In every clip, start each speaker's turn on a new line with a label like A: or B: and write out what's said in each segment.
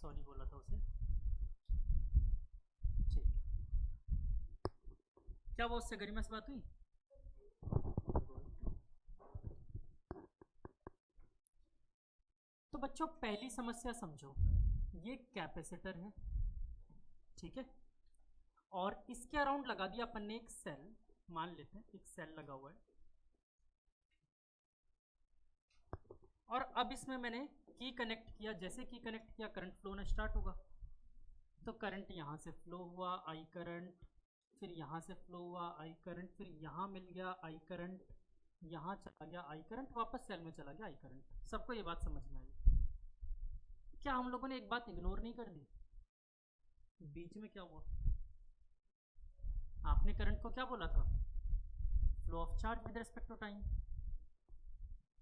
A: Sorry बोला था उसे। ठीक है, क्या वो उससे गरिमा से बात हुई? तो बच्चों पहली समस्या समझो, ये कैपेसिटर है, ठीक है, और इसके अराउंड लगा दिया अपन ने एक सेल, मान लेते हैं एक सेल लगा हुआ है, और अब इसमें मैंने की कनेक्ट किया, जैसे की कनेक्ट किया करंट फ्लो होना स्टार्ट होगा। तो करंट यहाँ से फ्लो हुआ आई करंट, फिर यहाँ से फ्लो हुआ आई करंट, फिर यहाँ मिल गया आई करंट, यहाँ चला गया आई करंट, वापस सेल में चला गया आई करंट। सबको ये बात समझ में आई? क्या हम लोगों ने एक बात इग्नोर नहीं कर दी? बीच में क्या हुआ? आपने करंट को क्या बोला था? Flow of charge with respect to time.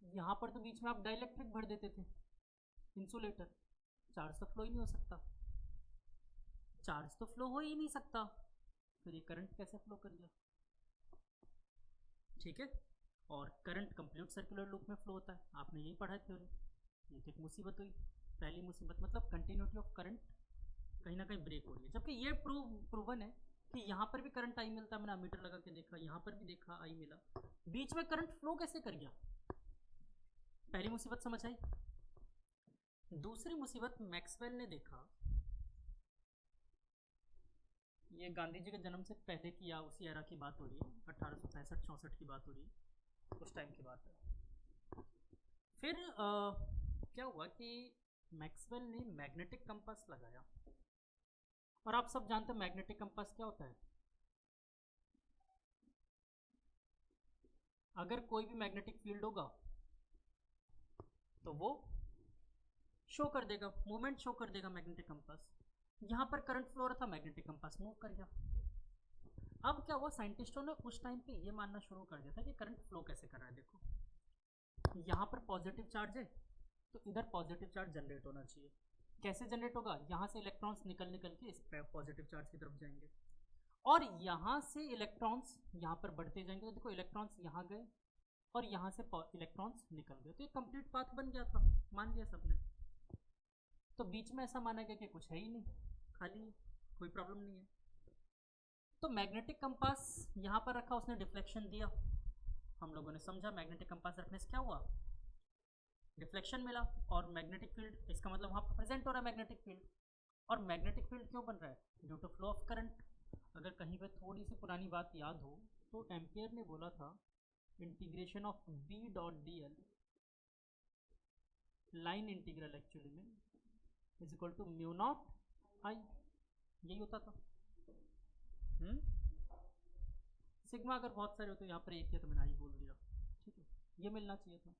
A: यहाँ पर तो बीच में आप डाइलेक्ट्रिक भर देते थे, इंसुलेटर, चार्ज तो फ्लो ही नहीं हो सकता, चार्ज तो फ्लो हो ही नहीं सकता, फिर ये करंट कैसे फ्लो कर गया? ठीक है, और करंट कंप्लीट सर्कुलर लूप में फ्लो होता है, आपने यही पढ़ा है थ्योरी। ये तो एक मुसीबत हुई, पहली मुसीबत, मतलब कंटिन्यूटी ऑफ करंट कहीं ना कहीं ब्रेक हो रही है, जबकि ये प्रूवन है कि यहाँ पर भी करंट आई मिलता है, मैंने अमीटर लगा के देखा, यहाँ पर भी देखा आई मिला, बीच में करंट फ्लो कैसे कर गया? पहली मुसीबत समझ आई। दूसरी मुसीबत मैक्सवेल ने देखा, ये गांधी जी के जन्म से पहले की या उसी एरा की बात हो रही है, 1865-64 की बात हो रही है, उस टाइम की बात है। फिर क्या हुआ कि मैक्सवेल ने मैग्नेटिक कंपास लगाया, और आप सब जानते हैं मैग्नेटिक कंपास क्या होता है। अगर कोई भी मैग्नेटिक फील्ड होगा तो वो शो कर देगा, मूवमेंट शो कर देगा मैग्नेटिक कंपास। यहाँ पर करंट फ्लो रहा था, मैग्नेटिक कंपास मूव कर गया। अब क्या हुआ, साइंटिस्टों ने उस टाइम पे ये मानना शुरू कर दिया था कि करंट फ्लो कैसे कर रहा है। देखो यहाँ पर पॉजिटिव चार्ज है, तो इधर पॉजिटिव चार्ज जनरेट होना चाहिए। कैसे जनरेट होगा? यहाँ से इलेक्ट्रॉन्स निकल निकल के इस पॉजिटिव चार्ज की तरफ जाएंगे, और यहाँ से इलेक्ट्रॉन्स यहाँ पर बढ़ते जाएंगे। तो देखो इलेक्ट्रॉन्स यहाँ गए और यहाँ से इलेक्ट्रॉन्स निकल गए, तो ये कंप्लीट पाथ बन गया था, मान लिया सबने। तो बीच में ऐसा माना गया कि कुछ है ही नहीं, खाली है, कोई प्रॉब्लम नहीं है। तो मैग्नेटिक कंपास यहाँ पर रखा, उसने डिफ्लेक्शन दिया, हम लोगों ने समझा मैग्नेटिक कंपास रखने से क्या हुआ, डिफ्लेक्शन मिला, और मैग्नेटिक फील्ड, इसका मतलब वहाँ पर प्रेजेंट हो रहा है मैग्नेटिक फील्ड। और मैग्नेटिक फील्ड क्यों बन रहा है? Due to flow of current. अगर कहीं पर थोड़ी सी पुरानी बात याद हो तो एम्पियर ने बोला था integration of B dot D L, line integral actually में, is equal to mu naught I, यही होता था। सिग्मा अगर बहुत सारे होते, यहाँ पर एक है तो मैंने आई बोल दिया, ठीक है, ये मिलना चाहिए था।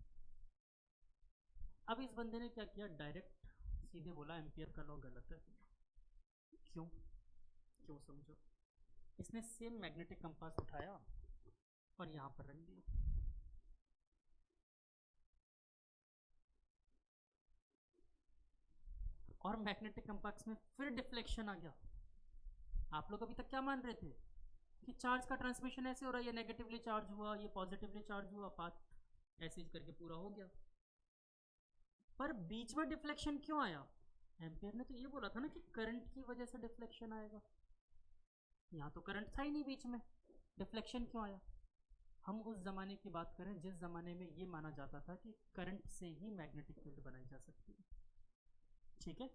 A: अब इस बंदे ने क्या किया, डायरेक्ट सीधे बोला एम्पियर का लॉ गलत है। क्यों? क्यों समझो, इसने सेम मैग्नेटिक कंपास उठाया और यहाँ पर रख दिया, और मैग्नेटिक कंपास में फिर डिफ्लेक्शन आ गया। आप लोग अभी तक क्या मान रहे थे कि चार्ज का ट्रांसमिशन ऐसे हो रहा है, ये नेगेटिवली चार्ज हुआ, ये पॉजिटिवली चार्ज हुआ, पाथ ऐसे करके पूरा हो गया। पर बीच में डिफ्लेक्शन क्यों आया? एम्पियर ने तो ये बोला था ना कि करंट की वजह से डिफ्लेक्शन आएगा, यहाँ तो करंट था ही नहीं बीच में, डिफ्लेक्शन क्यों आया? हम उस ज़माने की बात करें जिस ज़माने में ये माना जाता था कि करंट से ही मैग्नेटिक फील्ड बनाई जा सकती है, ठीक है।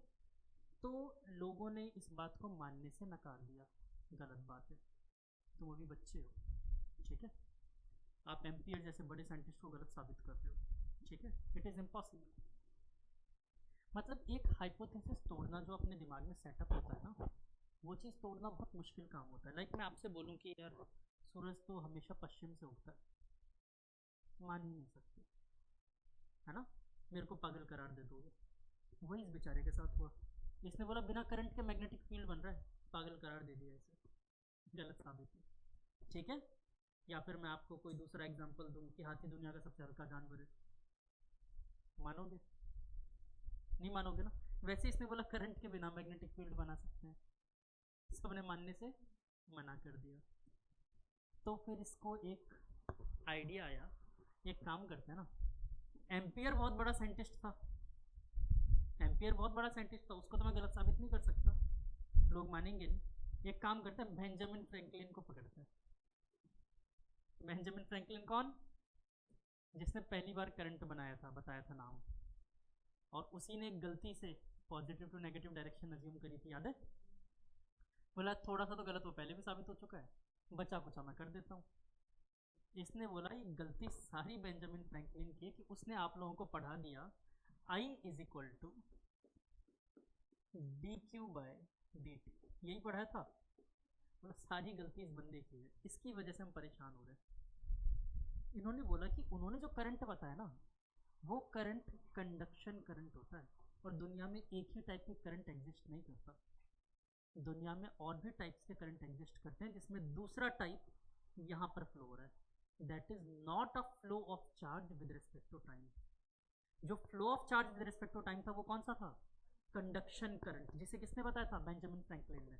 A: तो लोगों ने इस बात को मानने से नकार दिया, गलत बात है, तुम अभी बच्चे हो, ठीक है, आप एम्पियर जैसे बड़े साइंटिस्ट को गलत साबित कर रहे हो, ठीक है, इट इज़ इम्पॉसिबल। मतलब एक हाइपोथेसिस तोड़ना जो अपने दिमाग में सेटअप होता है ना, वो चीज़ तोड़ना बहुत मुश्किल काम होता है। लाइक मैं आपसे बोलूँ कि यार सूरज तो हमेशा पश्चिम से उगता है, मान ही नहीं सकते, है ना, मेरे को पागल करार दे दोगे। वही इस बेचारे के साथ हुआ, इसने बोला बिना करंट के मैग्नेटिक फील्ड बन रहा है, पागल करार दे दिया इसे, गलत साबित है, ठीक है। या फिर मैं आपको कोई दूसरा एग्जांपल दूं कि हाथी दुनिया का सबसे हल्का जानवर है, मानोगे? नहीं मानोगे ना। वैसे इसने बोला करंट के बिना मैग्नेटिक फील्ड बना सकते हैं, सबने मानने से मना कर दिया। तो फिर इसको एक आइडिया आया, एक काम करते हैं ना, एम्पियर बहुत बड़ा साइंटिस्ट था, एम्पियर बहुत बड़ा साइंटिस्ट था, उसको तो मैं गलत साबित नहीं कर सकता, लोग मानेंगे नहीं। एक काम करते हैं, बेंजामिन फ्रैंकलिन को पकड़ते हैं। बेंजामिन फ्रैंकलिन कौन? जिसने पहली बार करंट बनाया था, बताया था नाम, और उसी ने गलती से positive to negative direction assume करी थी, याद है? बोला थोड़ा सा तो गलत वो पहले भी साबित हो चुका है, बचा कुचा मैं कर देता हूँ। इसने बोला ये गलती सारी बेंजामिन फ्रैंकलिन की कि उसने आप लोगों को पढ़ा दिया I is equal to d q by d t, यही पढ़ा था। मतलब सारी गलती इस बंदे की है, इसकी वजह से हम परेशान हो रहे हैं। इन्होंने बोला कि उन्होंने जो करंट बताया ना, वो करंट कंडक्शन करंट होता है, और दुनिया में एक ही टाइप के करंट एग्जिस्ट नहीं करता, दुनिया में और भी टाइप्स के करंट एग्जिस्ट करते हैं, जिसमें दूसरा टाइप यहाँ पर फ्लो हो रहा है। That is not a flow of charge with respect to time. जो flow of charge with respect to time था वो कौन सा था? कंडक्शन करंट, जिसे किसने बताया था? बेंजामिन फ्रैंकलिन ने।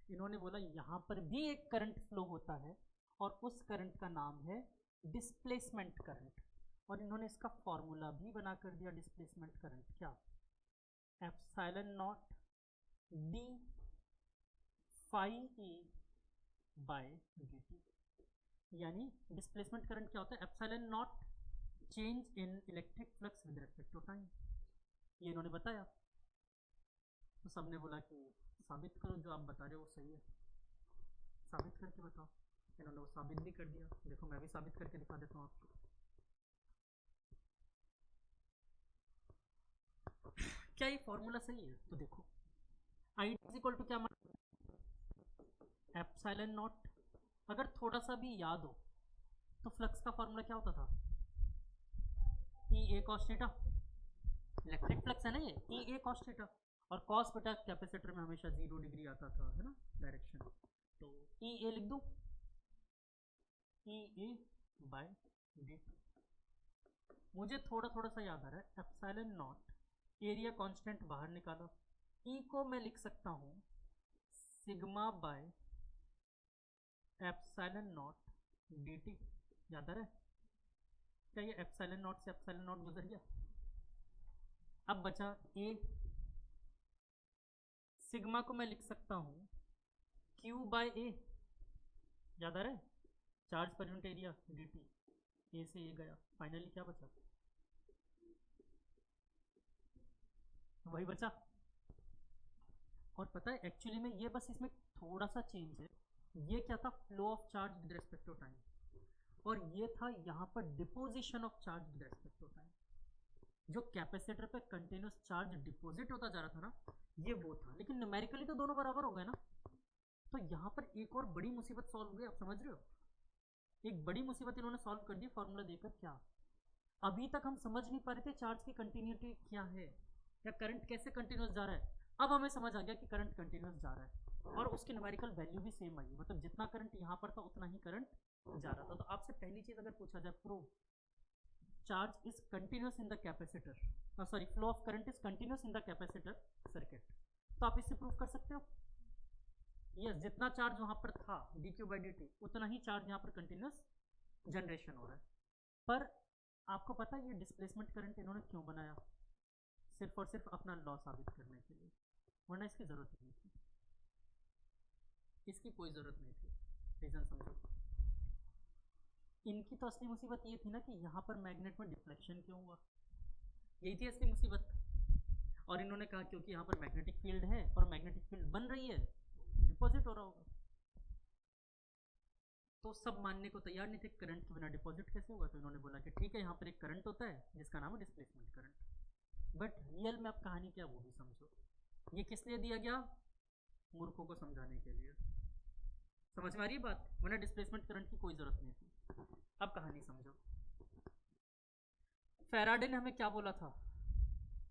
A: इन्होंने बोला यहाँ पर भी एक करंट फ्लो होता है, और उस करंट का नाम है डिस्प्लेसमेंट करंट, और इन्होंने इसका फॉर्मूला भी बना कर दिया डिस्प्लेसमेंट करंट। क्या? Epsilon naught d phi e by d t. यानी डिस्प्लेसमेंट करंट क्या होता है? Epsilon naught change in electric flux with respect to time. ये इन्होंने बताया, तो सबने बोला कि साबित करो, जो आप बता रहे हो वो सही है, साबित करके बताओ। इन्होंने वो साबित भी कर दिया। देखो मैं भी साबित करके दिखा देता हूँ आपको। क्या ये फॉर्मूला सही है? तो देखो आई इज इक्वल टू क्या मान, एप्सिलॉन नॉट। अगर थोड़ा सा भी याद हो तो फ्लक्स का फॉर्मूला क्या होता था? ई ए कॉस थीटा, इलेक्ट्रिक फ्लक्स है ना ये, ई ए कॉस थीटा, और कॉस बेटा कैपेसिटर में हमेशा 0 डिग्री आता था, है ना डायरेक्शन, तो ई ए लिख दूँ, ई ए बाय डी टी। मुझे थोड़ा थोड़ा सा याद आ रहा है, एप्सिलॉन नॉट एरिया कांस्टेंट बाहर निकालो, ई को मैं लिख सकता हूँ sigma by epsilon naught D T. याद आ रहा है? क्या ये एप्सिलॉन नॉट से एप्सिलॉन नॉट गुजर गया? अब बचा ए, सिग्मा को मैं लिख सकता हूँ क्यू बाय ए। याद आ रहा है? Charge per unit area D T, A से ए गया, फाइनली क्या बचा? वही बचा। और पता है एक्चुअली में ये बस इसमें थोड़ा सा चेंज है। ये क्या था? Flow of charge with respect to time, और ये था यहाँ पर deposition of charge with respect to time. जो कैपेसिटर पे कंटिन्यूस चार्ज डिपॉजिट होता जा रहा था ना, ये वो था। लेकिन न्यूमेरिकली तो दोनों बराबर हो गए ना, तो यहाँ पर एक और बड़ी मुसीबत सॉल्व हो गई। आप समझ रहे हो? एक बड़ी मुसीबत इन्होंने सॉल्व कर दी फॉर्मूला देकर। क्या? अभी तक हम समझ नहीं पा रहे थे चार्ज की कंटिन्यूटी क्या है, या करंट कैसे कंटिन्यूस जा रहा है। अब हमें समझ आ गया कि करंट कंटिन्यूस जा रहा है, और उसकी न्यूमेरिकल वैल्यू भी सेम आई, मतलब जितना करंट यहाँ पर था उतना ही करंट जा रहा था। तो आपसे पहली चीज अगर पूछा जाए, prove charge is continuous in the capacitor, sorry flow of current is continuous in the capacitor circuit, तो आप इससे प्रूव कर सकते हो। यस, जितना चार्ज वहाँ पर था D Q by D T, उतना ही चार्ज यहाँ पर कंटिन्यूस जनरेशन हो रहा है। पर आपको पता है ये डिस्प्लेसमेंट करंट इन्होंने क्यों बनाया? सिर्फ और सिर्फ अपना लॉ साबित करने के लिए, वरना इसकी ज़रूरत नहीं थी, इसकी कोई ज़रूरत नहीं थी। रीज़न समझो। इनकी तो असली मुसीबत ये थी ना कि यहाँ पर मैग्नेट में डिफ्लेक्शन क्यों हुआ, यही थी असली मुसीबत। और इन्होंने कहा क्योंकि यहाँ पर मैग्नेटिक फील्ड है और मैग्नेटिक फील्ड बन रही है, डिपॉजिट हो रहा होगा। तो सब मानने को तैयार नहीं थे, करंट के बिना डिपॉजिट कैसे होगा। तो इन्होंने बोला कि ठीक है, यहाँ पर एक करंट होता है जिसका नाम है डिस्प्लेसमेंट करंट। बट रियल में अब कहानी क्या वो भी समझो। ये किस लिए दिया गया? मूर्खों को समझाने के लिए। समझ में आ रही है बात? वरना डिस्प्लेसमेंट करंट की कोई ज़रूरत नहीं थी। अब कहानी समझो। फैराडे ने हमें क्या बोला था?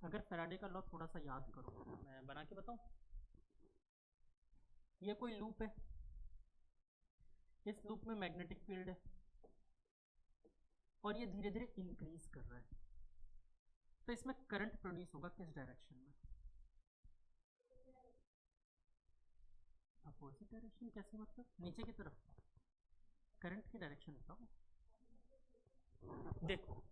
A: अगर फैराडे का लॉ थोड़ा सा याद करो, मैं बना के बताऊं। ये कोई लूप है, इस लूप में मैग्नेटिक फील्ड है, और ये धीरे धीरे इंक्रीज कर रहा है। तो इसमें करंट प्रोड्यूस होगा किस डायरेक्शन में? अपोजिट डायरेक्शन कैसे? मतलब नीचे की तरफ। करंट की डायरेक्शन बताओ। देखो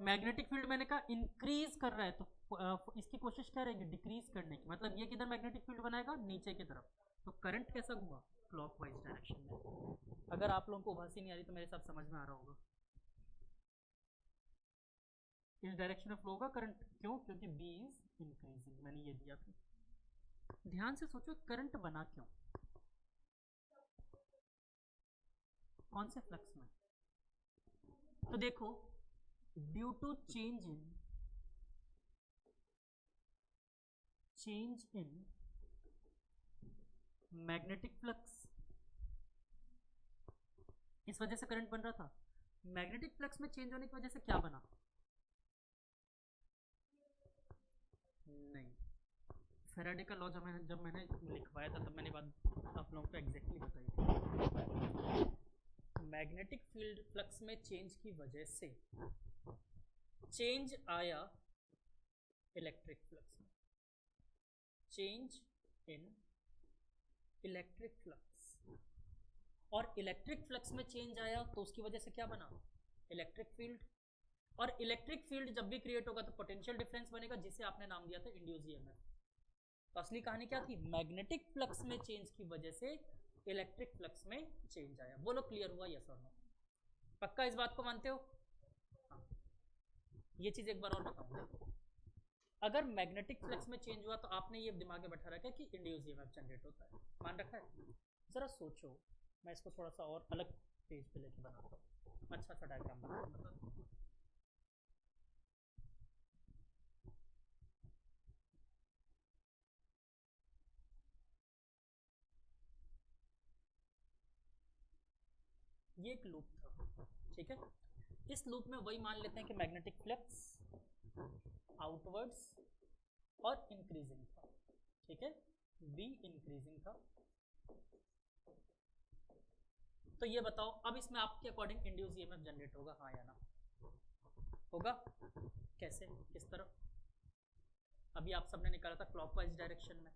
A: मैग्नेटिक फील्ड मैंने कहा इंक्रीज कर रहा है, तो इसकी कोशिश क्या रहेगी, डिक्रीज करने की। मतलब ये किधर मैग्नेटिक फील्ड बनाएगा, नीचे की तरफ। तो करंट कैसा घुमा, क्लॉकवाइज डायरेक्शन में। अगर आप लोगों को उभासी नहीं आ रही तो मेरे साथ समझ में आ रहा होगा, इस डायरेक्शन में फ्लो होगा करंट। क्यों, क्योंकि बी इज इंक्रीजिंग, मैंने ये दिया था। ध्यान से सोचो करंट बना क्यों, कौन से फ्लक्स में। तो देखो, due to change in magnetic flux, इस वजह से करंट बन रहा था। मैग्नेटिक फ्लक्स में चेंज होने की वजह से क्या बना, नहीं, फैराडे का लॉ जब मैंने लिखवाया था तब मैंने बात आप लोगों को एग्जैक्टली बताई थी। मैग्नेटिक फील्ड फ्लक्स में चेंज की वजह से चेंज आया इलेक्ट्रिक फ्लक्स में, चेंज इन इलेक्ट्रिक फ्लक्स। और इलेक्ट्रिक फ्लक्स में चेंज आया तो उसकी वजह से क्या बना, इलेक्ट्रिक फील्ड। और इलेक्ट्रिक फील्ड जब भी क्रिएट होगा तो पोटेंशियल डिफरेंस बनेगा, जिसे आपने नाम दिया था इंड्यूस ईएमएफ। तो असली कहानी क्या थी, मैग्नेटिक फ्लक्स में चेंज की वजह से इलेक्ट्रिक फ्लक्स में चेंज आया। बोलो क्लियर हुआ, यस और नो। पक्का इस बात को मानते हो? हाँ। ये चीज एक बार और बताऊंगा। अगर मैग्नेटिक फ्लक्स में चेंज हुआ तो आपने ये दिमाग में बैठा रखा है कि इंड्यूस ईएमएफ जनरेट होता है, मान रखा है। जरा सोचो, मैं इसको थोड़ा सा और अलग पेज पे लेके बनाता हूँ, अच्छा सा डायग्राम बनाता हूँ। ये एक लूप था, ठीक है। इस लूप में वही मान लेते हैं कि मैग्नेटिक फ्लक्स आउटवर्ड्स और इंक्रीजिंग था, ठीक है, बी इंक्रीजिंग था। तो ये बताओ अब इसमें आपके अकॉर्डिंग इंड्यूस ईएमएफ जनरेट होगा, हाँ या ना? होगा। कैसे, किस तरफ? अभी आप सबने निकाला था क्लॉकवाइज डायरेक्शन में,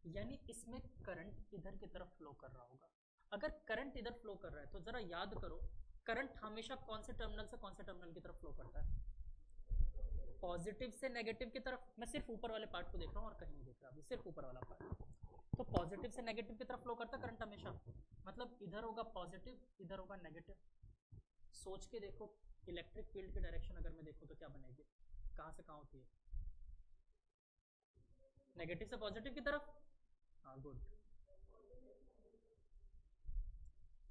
A: यानी इसमें करंट इधर की तरफ फ्लो कर रहा होगा। अगर करंट इधर फ्लो कर रहा है तो जरा याद करो, करंट हमेशा कौन से टर्मिनल से कौन से टर्मिनल की तरफ फ्लो करता है, पॉजिटिव से नेगेटिव की तरफ। मैं सिर्फ ऊपर वाले पार्ट को देख रहा हूँ और कहीं नहीं देख रहा, अभी सिर्फ ऊपर वाला पार्ट। तो पॉजिटिव से नेगेटिव की तरफ फ्लो करता है करंट हमेशा, मतलब इधर होगा पॉजिटिव, इधर होगा नेगेटिव। सोच के देखो, इलेक्ट्रिक फील्ड की डायरेक्शन अगर मैं देखूँ तो क्या बनेगी, कहाँ से कहाँ होती है, नेगेटिव से पॉजिटिव की तरफ। हाँ गुड,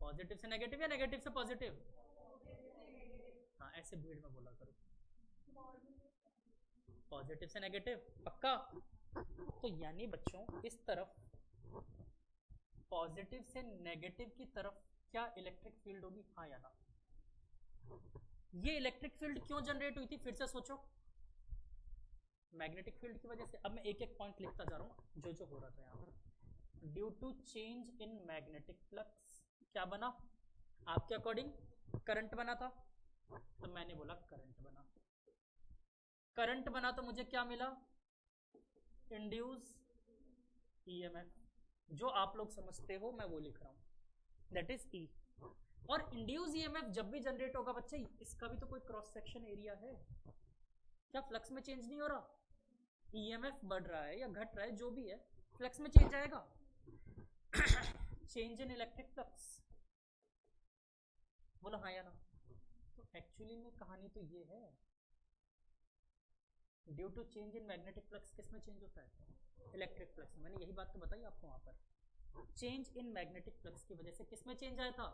A: पॉजिटिव से नेगेटिव या नेगेटिव से पॉजिटिव? हाँ ऐसे भीड़ में बोला करो, पॉजिटिव से नेगेटिव, पक्का। तो यानी बच्चों इस तरफ पॉजिटिव से नेगेटिव की तरफ क्या इलेक्ट्रिक फील्ड होगी, हाँ या ना? ये इलेक्ट्रिक फील्ड क्यों जनरेट हुई थी, फिर से सोचो, मैग्नेटिक फील्ड की वजह से। अब मैं एक एक पॉइंट लिखता जा रहा हूँ जो जो हो रहा था यहाँ पर। Due to change in magnetic flux क्या बना, आपके अकॉर्डिंग करंट बना था, तो मैंने बोला करंट बना। करंट बना तो मुझे क्या मिला, इंड्यूस ईएमएफ। जो आप लोग समझते हो मैं वो लिख रहा हूँ, दैट इज ई। और इंड्यूस ईएमएफ जब भी जनरेट होगा बच्चे, इसका भी तो कोई क्रॉस सेक्शन एरिया है, क्या फ्लक्स में चेंज नहीं हो रहा, ईएमएफ बढ़ रहा है या घट रहा है जो भी है, फ्लक्स में चेंज आएगा। चेंज इन इलेक्ट्रिक फ्लक्स, बोलो हाँ या ना? तो एक्चुअली में कहानी तो ये है, due to change in magnetic flux किस में चेंज होता है, इलेक्ट्रिक फ्लक्स में। मैंने यही बात तो बताई आपको वहाँ पर, चेंज इन मैग्नेटिक फ्लक्स की वजह से किस में चेंज आया था,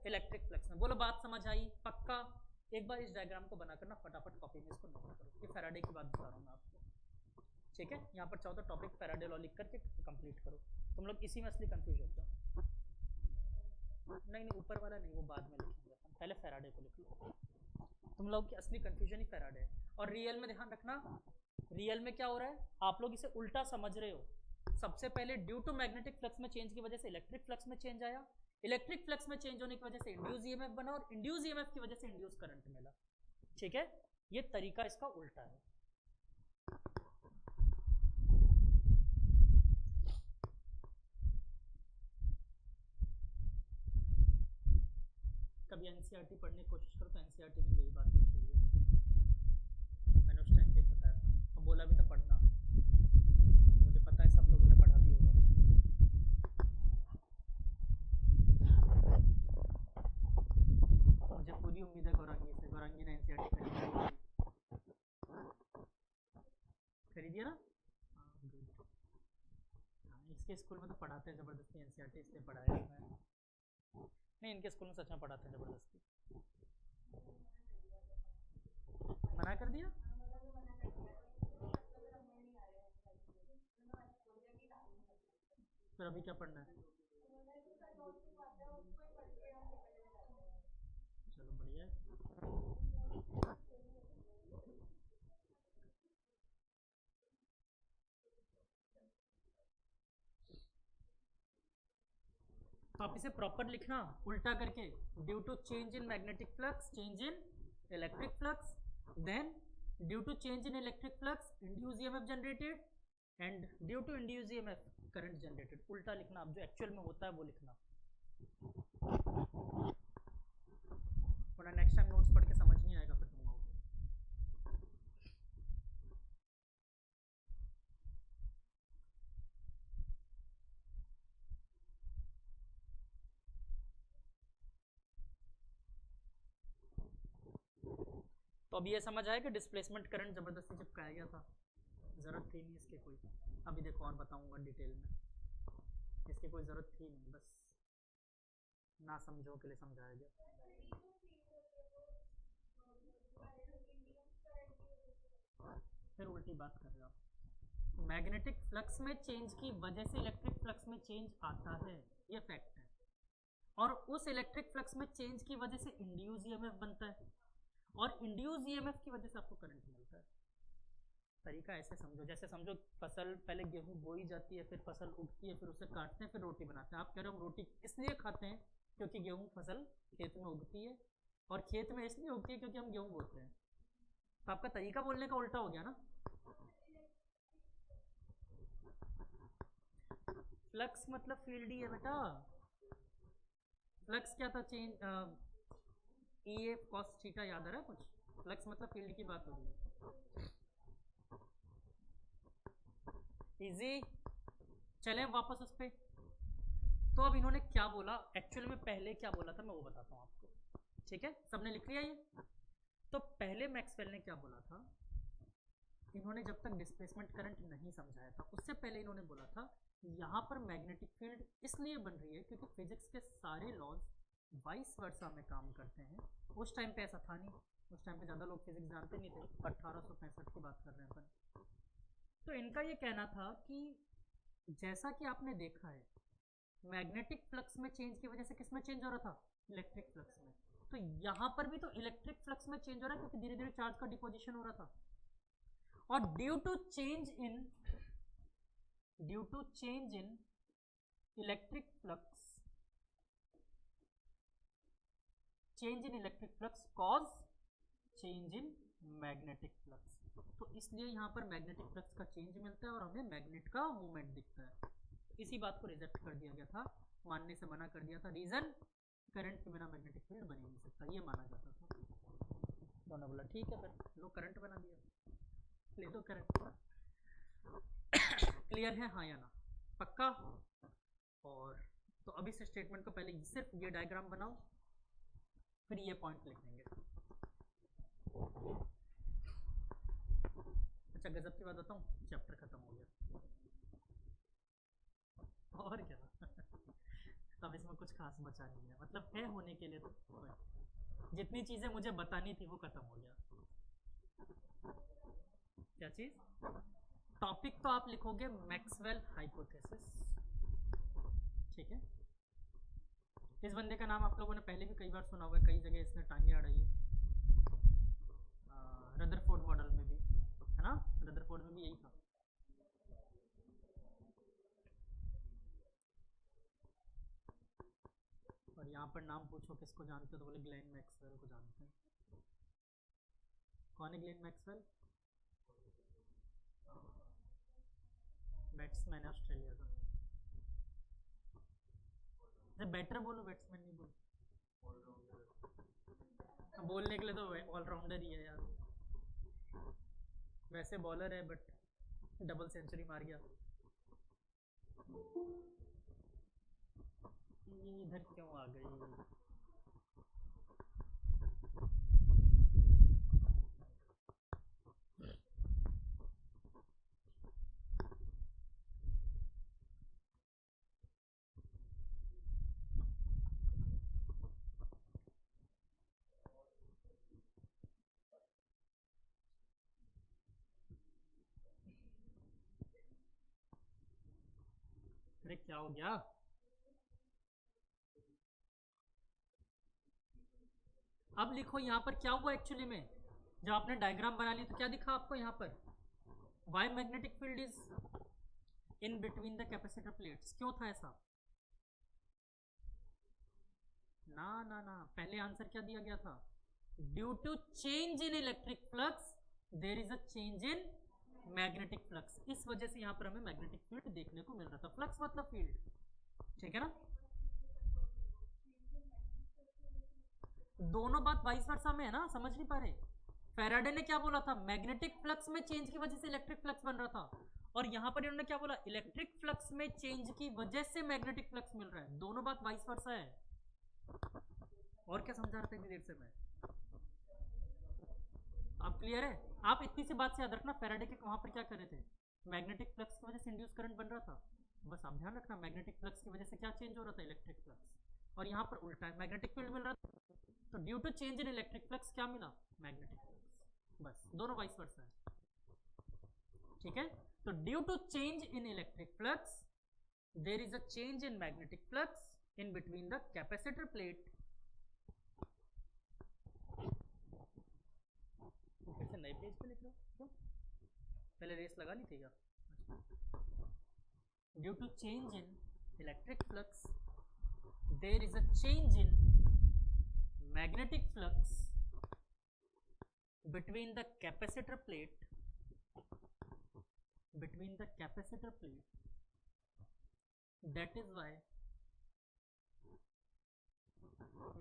A: इलेक्ट्रिक फ्लक्स में। बोलो बात समझ आई, पक्का? एक बार इस डायग्राम को बनाकर ना फटाफट कॉपी में इसको नोट करो, ये फैराडे की बात बता रहा हूँ मैं आपको, ठीक है। यहाँ पर चाहो तो टॉपिक फैराडे लॉ लिख करके कंप्लीट करो, तुम लोग इसी में असली कंफ्यूज होते हो। नहीं ऊपर वाला नहीं, वो बाद में लिखेंगे, पहले फैराडे को लिख लो, तुम लोग की असली कंफ्यूजन ही फैराडे है। और रियल में ध्यान रखना, रियल में क्या हो रहा है, आप लोग इसे उल्टा समझ रहे हो। सबसे पहले ड्यू टू मैग्नेटिक फ्लक्स में चेंज की वजह से इलेक्ट्रिक फ्लक्स में चेंज आया, इलेक्ट्रिक फ्लक्स में चेंज होने की वजह से इंड्यूस ईएमएफ बना, और इंड्यूस ईएमएफ की वजह से इंड्यूस करंट मिला, ठीक है। ये तरीका इसका उल्टा है। कभी एनसीईआरटी पढ़ने की कोशिश करो तो एनसीईआरटी में यही बात लिखी हुई है। बोला भी था पढ़ना, मुझे पता है सब लोगों ने पढ़ा भी होगा। मुझे पूरी उम्मीद है गौरांगी से, गौरांगी ने एनसीईआरटी खरीदी है ना। हाँ, इसके स्कूल में तो पढ़ाते हैं ज़बरदस्ती एनसीईआरटी, इसलिए पढ़ाया इसमें। नहीं, इनके स्कूल में सच में पढ़ाते हैं ज़बरदस्ती। मना कर दिया? फिर अभी क्या पढ़ना है? चलो बढ़िया है। तो आप इसे प्रॉपर लिखना उल्टा करके, due to change in magnetic flux change in electric flux, then due to change in electric flux induce EMF generated, and due to induce EMF current generated. उल्टा लिखना, अब जो एक्चुअल में होता है वो लिखना, वरना नेक्स्ट टाइम नोट्स पढ़ के समझ नहीं आएगा फिर तुम लोगों को। तो अब ये समझ आया कि डिस्प्लेसमेंट करंट ज़बरदस्ती चिपकाया गया था, ज़रूरत थी नहीं इसकी कोई। अभी देखो और बताऊंगा डिटेल में, इसकी कोई ज़रूरत थी नहीं, बस ना समझो के लिए समझाया गया। फिर उल्टी बात कर रहे हो आप। मैग्नेटिक फ्लक्स में चेंज की वजह से इलेक्ट्रिक फ्लक्स में चेंज आता है, ये फैक्ट है, और उस इलेक्ट्रिक फ्लक्स में चेंज की वजह से इंड्यूस ईएमएफ बनता है, और इंड्यूस ईएमएफ की वजह से आपको करंट मिलता है। तरीका ऐसे समझो, जैसे समझो फसल, पहले गेहूं बोई जाती है, फिर फसल उगती है, फिर उसे काटते हैं, फिर रोटी बनाते हैं। आप कह रहे हो हम रोटी इसलिए खाते हैं क्योंकि गेहूं फसल खेत में उगती है, और खेत में इसलिए उगती है क्योंकि हम गेहूं बोते हैं। तो आपका तरीका बोलने का उल्टा हो गया ना। फ्लक्स मतलब फील्ड ही है बेटा। फ्लक्स क्या था? चेंज ई ए कॉस थीटा, याद आ रहा है कुछ? फ्लक्स मतलब फील्ड की बात हो रही है। इजी, चलें वापस उस पर। तो अब इन्होंने क्या बोला एक्चुअल में, पहले क्या बोला था मैं वो बताता हूँ आपको, ठीक है? सबने लिख लिया ये? तो पहले मैक्सवेल ने क्या बोला था, इन्होंने जब तक डिस्प्लेसमेंट करंट नहीं समझाया था, उससे पहले इन्होंने बोला था यहाँ पर मैग्नेटिक फील्ड इसलिए बन रही है क्योंकि फिजिक्स के सारे लॉज वाइस वर्सा में काम करते हैं। उस टाइम पे ऐसा था नहीं, उस टाइम पे ज़्यादा लोग फिजिक्स जानते नहीं थे, 1865 की बात कर रहे हैं अपन। तो इनका ये कहना था कि जैसा कि आपने देखा है मैग्नेटिक फ्लक्स में चेंज की वजह से किस में चेंज हो रहा था? इलेक्ट्रिक फ्लक्स में। तो यहाँ पर भी तो इलेक्ट्रिक फ्लक्स में चेंज हो रहा है क्योंकि धीरे धीरे चार्ज का डिपोजिशन हो रहा था, और due to change in electric flux, change in electric flux cause change in magnetic flux. तो इसलिए यहाँ पर मैग्नेटिक फ्लक्स का चेंज मिलता है और हमें मैग्नेट का मूवमेंट दिखता है। इसी बात को रिजेक्ट कर दिया गया था, मानने से मना कर दिया था। रीजन, करंट के बिना मैग्नेटिक फील्ड बन ही नहीं सकता, ये माना जाता था। दोनों बोला ठीक है, फिर लो करंट बना दिया, ले लो करंट। क्लियर है हाँ या ना? पक्का? और तो अब इस स्टेटमेंट को पहले सिर्फ ये डायग्राम बनाओ, फिर ये पॉइंट लिख देंगे। अच्छा गजब की बात बताऊं, चैप्टर खत्म हो गया। और क्या अब इसमें कुछ खास बचा नहीं है, मतलब है होने के लिए, तो जितनी चीजें मुझे बतानी थी वो खत्म हो गया। क्या चीज? टॉपिक तो आप लिखोगे मैक्सवेल हाइपोथेसिस, ठीक है? इस बंदे का नाम आप लोगों ने पहले भी कई बार सुना हुआ है, कई जगह इसने टांगे अड़ाई है, रदरफोर्ड मॉडल में भी है ना, रदरफोर्ड में भी यही था। और यहाँ पर नाम पूछो किसको जानते हो तो बोले ग्लेन मैक्सवेल को जानते हैं। कौन है ग्लेन मैक्सवेल? बैट्समैन है ऑस्ट्रेलिया का। जब बैटर बोलो, बैट्समैन नहीं बोलो, बोलने के लिए तो ऑलराउंडर ही है यार। वैसे बॉलर है बट डबल सेंचुरी मार गया। ये इधर क्यों आ गई? अरे क्या हो गया? अब लिखो यहाँ पर क्या हुआ एक्चुअली में। जब आपने डायग्राम बना ली तो क्या दिखा आपको यहाँ पर? Why magnetic field is in between the capacitor plates. क्यों था ऐसा? ना ना ना, पहले आंसर क्या दिया गया था? Due to change in electric flux there is a change in magnetic flux. इस वजह से यहाँ पर हमें मैग्नेटिक फील्ड देखने को मिल रहा था। फ्लक्स मतलब फील्ड, ठीक है ना? दोनों बात वाइस वर्सा में है ना, समझ नहीं पा रहे? फैराडे ने क्या बोला था? मैग्नेटिक फ्लक्स में चेंज की वजह से इलेक्ट्रिक फ्लक्स बन रहा था। और यहां पर इन्होंने क्या बोला? इलेक्ट्रिक फ्लक्स में चेंज की वजह से मैग्नेटिक फ्लक्स मिल रहा है। दोनों बात वाइस वर्सा है। और क्या समझा रहा था इतनी देर से मैं? आप क्लियर है? आप इतनी सी बात से याद रखना, फैराडे के वहां पर क्या कर रहे थे? मैग्नेटिक फ्लक्स की वजह से इंड्यूस करंट बन रहा था। बस आप ध्यान रखना, मैग्नेटिक फ्लक्स की वजह से क्या चेंज हो रहा था? Electric flux. और यहाँ पर उल्टा है, मैग्नेटिक फील्ड मिल रहा था तो due to change in electric flux क्या मिला? Magnetic flux. बस दोनों वाइस वर्सा है, ठीक है? तो due to change in electric flux there is a change in magnetic flux in between the capacitor plate. फिर से नए पेज पे लिख रहे हो क्यों? पहले रेस लगा ली थी क्या? Due to change in electric flux there is a change in magnetic flux between the capacitor plate that is why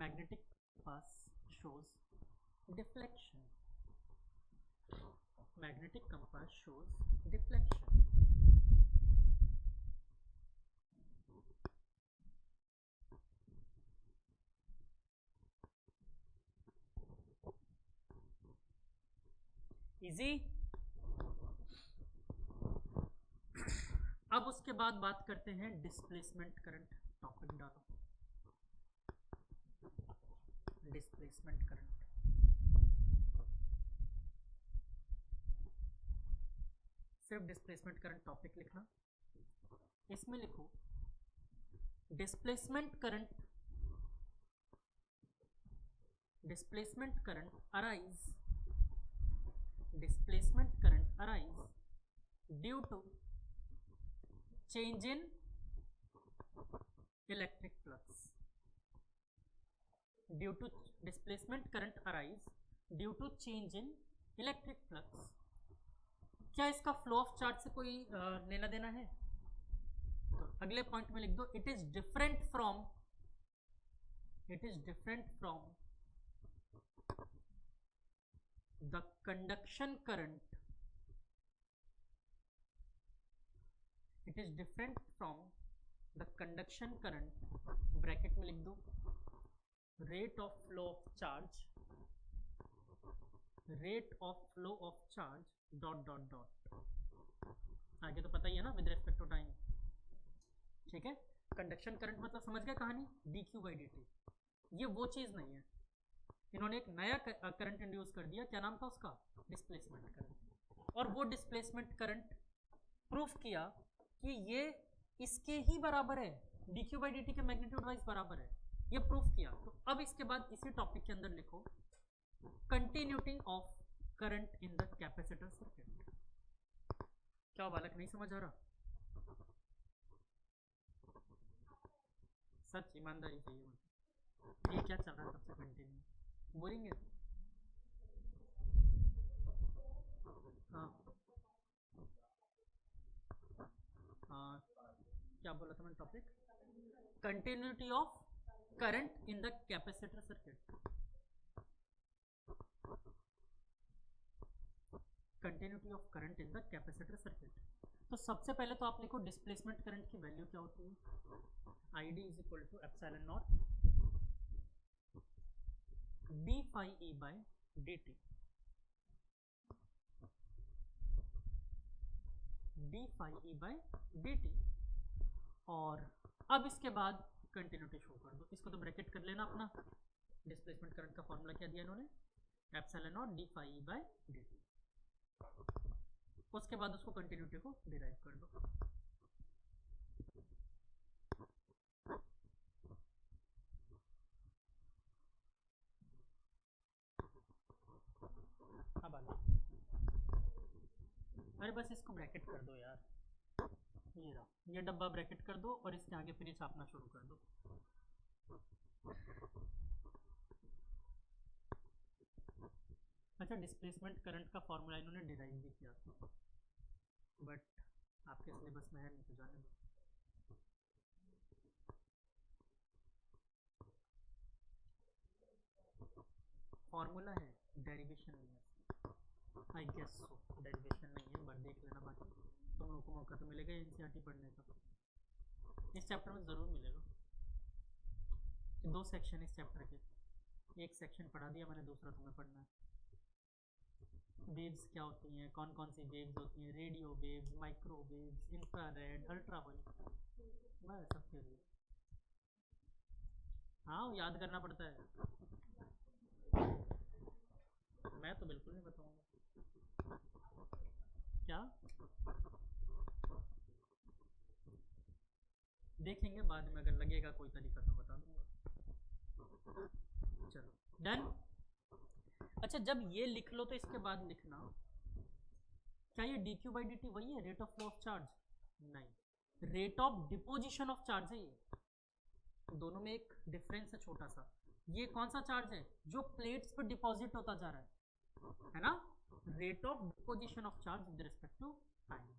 A: magnetic compass shows deflection. Magnetic compass shows deflection. Easy. अब उसके बाद बात करते हैं डिस्प्लेसमेंट करंट। टॉपिक डालो, displacement current. सिर्फ displacement current topic लिखना। इसमें लिखो displacement current arise due to change in electric flux. Due to displacement current arise due to change in electric flux. क्या इसका फ्लो ऑफ चार्ज से कोई लेना देना है? तो अगले पॉइंट में लिख दो, it is different from the conduction current. It is different from the conduction current, bracket में लिख दो, rate of flow of charge dot. आगे तो पता ही है ना, विद रेस्पेक्ट टू टाइम, ठीक है? कंडक्शन करंट मतलब समझ गए कहानी, dq/dt। ये वो चीज नहीं है, इन्होंने एक नया करंट इंड्यूस कर दिया। क्या नाम था उसका? Displacement current. और वो डिस्प्लेसमेंट करंट प्रूफ किया कि ये इसके ही बराबर है, dq/dt के मैग्नीट्यूड वाइज बराबर है, ये प्रूफ किया। तो अब इसके बाद इसी टॉपिक के अंदर लिखो continuity of current in the capacitor circuit. क्या बालक नहीं समझ आ रहा? सच ईमानदारी चाहिए मुझे। ये क्या चल रहा है सबसे कंटिन्यू? बोरिंग है? हाँ क्या बोला था मैंने topic? Continuity of current in the capacitor circuit. Continuity of current in the capacitor circuit. तो सबसे पहले तो आप लिखो डिस्प्लेसमेंट करंट की वैल्यू क्या होती है, ID is equal to epsilon naught d phi e by d t, d phi e by d t. और अब इसके बाद कंटिन्यूटी शो कर दो, इसको तो ब्रैकेट कर लेना अपना। डिस्प्लेसमेंट करंट का फॉर्मूला क्या दिया इन्होंने, epsilon naught d phi e by d t. उसके बाद उसको कंटिन्यूटी को डिराइव कर दो। अब आना, अरे बस इसको ब्रैकेट कर दो यार, ये रहा, ये डब्बा ब्रैकेट कर दो और इसके आगे फिर छापना शुरू कर दो। अच्छा, डिस्प्लेसमेंट करंट का फॉर्मूला इन्होंने डिराइव भी किया था, बट आपके सिलेबस में है नहीं तो जाने दो। फॉर्मूला है, डेरिवेशन नहीं है, आई गेस सो डेरिवेशन नहीं है, बट देख लेना, बाकी तुम लोगों को मौका तो मिलेगा एनसीईआरटी पढ़ने का, इस चैप्टर में ज़रूर मिलेगा। 2 सेक्शन इस चैप्टर के, एक सेक्शन पढ़ा दिया मैंने, दूसरा तुम्हें पढ़ना है। वेव्स क्या होती हैं, कौन कौन सी वेव्स होती हैं, radio waves, micro waves, infrared, ultraviolet, बस सब के लिए। हाँ याद करना पड़ता है, मैं तो बिल्कुल नहीं बताऊंगा। क्या देखेंगे बाद में, अगर लगेगा कोई तरीका तो बता दूंगा। चलो डन। अच्छा, जब ये लिख लो तो इसके बाद लिखना, क्या ये D Q by D T वही है rate of flow of charge? नहीं, rate of deposition of charge है ये, दोनों में एक डिफरेंस है छोटा सा। ये कौन सा चार्ज है जो प्लेट्स पर डिपॉजिट होता जा रहा है ना, rate of deposition of charge with respect to time.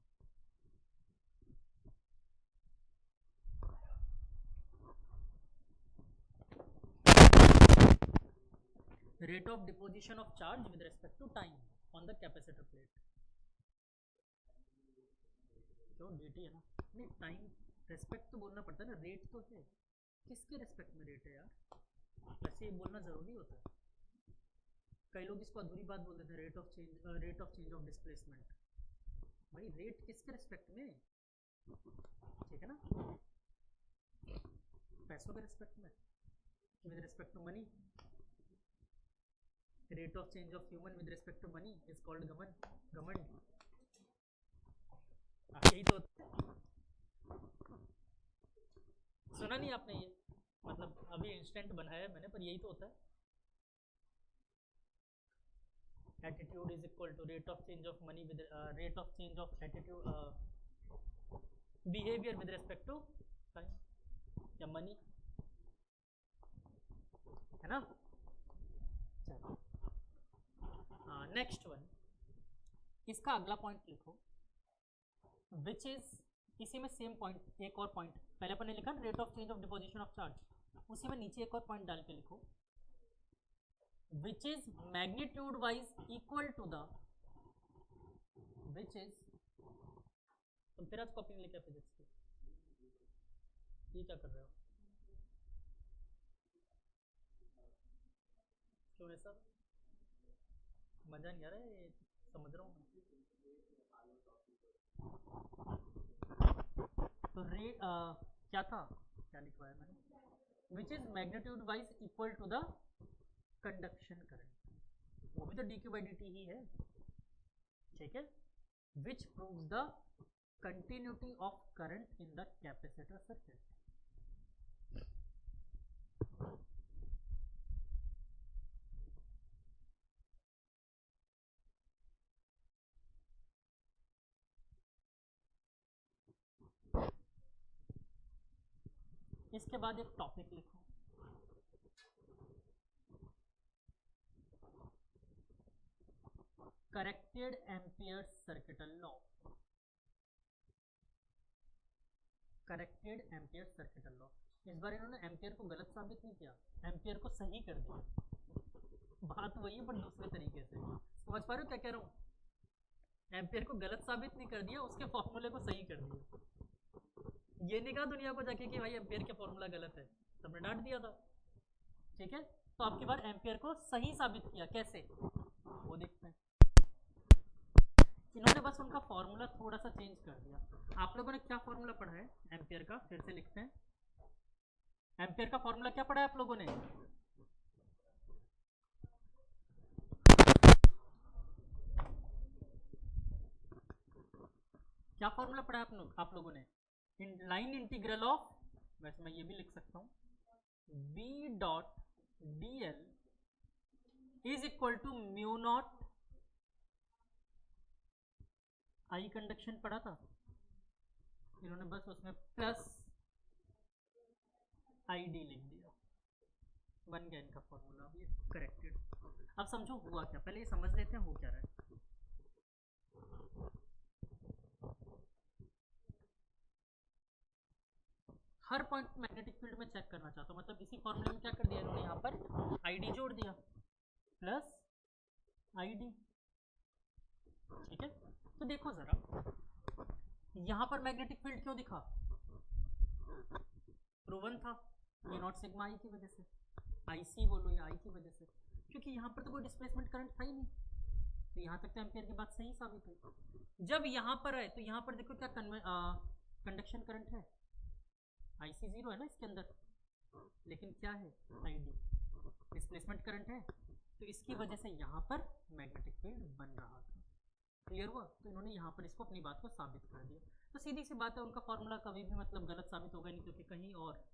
A: Rate of deposition of charge with respect to time on the capacitor plate, जो dt है ना, नहीं टाइम रेस्पेक्ट तो बोलना पड़ता है ना, रेट तो है, किसके रेस्पेक्ट में रेट है यार, वैसे ये बोलना ज़रूरी होता है। कई लोग इसको अधूरी बात बोल देते हैं, rate of change of displacement. भाई रेट किसके रेस्पेक्ट में, ठीक है ना, पैसों के रेस्पेक्ट में, with respect to money. Rate of change of human with respect to money is called घमंड। यही तो सुना नहीं आपने ये, मतलब अभी इंस्टेंट बनाया मैंने, पर यही तो होता है। Attitude is equal to rate of change of money with rate of change of attitude behaviour with respect to time या मनी, है ना। चलो नेक्स्ट वन, इसका अगला पॉइंट लिखो, विच इज, इसी में सेम पॉइंट, एक और पॉइंट पहले अपन ने लिखा rate of change of deposition of charge, उसी में नीचे एक और पॉइंट डाल के लिखो, which is magnitude wise equal to the, which is, तुम फिर आज कॉपी में लिखा फिजिक्स की, ये क्या कर रहे हो, क्यों है सर, मजा नहीं आ रहा है, समझ रहा हूँ मैं। तो क्या था, क्या लिखवाया मैंने, which is magnitude wise equal to the conduction current, वो भी तो D Q by D T ही है, ठीक है, which proves the continuity of current in the capacitor circuit. इसके बाद एक टॉपिक लिखो, corrected Ampere's circuital law, corrected Ampere's circuital law. इस बार इन्होंने एम्पियर को गलत साबित नहीं किया, एम्पियर को सही कर दिया, बात वही है पर दूसरे तरीके से। समझ पा रहे हो क्या कह रहा हूँ, एम्पियर को गलत साबित नहीं कर दिया, उसके फॉर्मूले को सही कर दिया। ये नहीं कहा दुनिया को जाके कि भाई एम्पियर का फॉर्मूला गलत है, सबने डांट दिया था। ठीक है, तो आपकी बार एम्पियर को सही साबित किया, कैसे वो देखते हैं। इन्होंने बस उनका फॉर्मूला थोड़ा सा चेंज कर दिया। आप लोगों ने क्या फॉर्मूला पढ़ा है एम्पियर का, फिर से लिखते हैं। एम्पियर का फॉर्मूला क्या पढ़ा है आप लोगों ने? क्या फॉर्मूला पढ़ा है आप लोगों ने? लाइन इंटीग्रल ऑफ, वैसे मैं ये भी लिख सकता हूँ, B dot D l is equal to mu naught I conduction पढ़ा था, इन्होंने बस उसमें प्लस आई डी लिख दिया, बन गया इनका फॉर्मूला, ये करेक्टेड। अब समझो हुआ क्या, पहले ये समझ लेते हैं हो क्या रहा है। हर पॉइंट मैग्नेटिक फील्ड में चेक करना चाहता हूँ, मतलब इसी फॉर्मूले में क्या कर दिया इन्होंने, यहाँ पर आई डी जोड़ दिया प्लस आई डी। ठीक है, तो देखो जरा यहाँ पर मैग्नेटिक फील्ड क्यों दिखा, प्रूवन था ये नॉट सिग्मा आई की वजह से, आई सी बोलो या आई की वजह से, क्योंकि यहाँ पर तो कोई डिस्प्लेसमेंट करंट था ही नहीं, तो यहाँ तक तो एम्पियर की बात सही साबित हुई। जब यहाँ पर आए तो यहाँ पर देखो क्या कंडक्शन करंट है, आई सी जीरो है ना इसके अंदर, लेकिन क्या है आई डी, डिस्प्लेसमेंट करंट है, तो इसकी वजह से यहाँ पर मैग्नेटिक फील्ड बन रहा था। क्लियर हुआ? तो इन्होंने यहाँ पर इसको अपनी बात को साबित कर दिया। तो सीधी सी बात है, उनका फॉर्मूला कभी भी मतलब गलत साबित होगा नहीं, क्योंकि कहीं और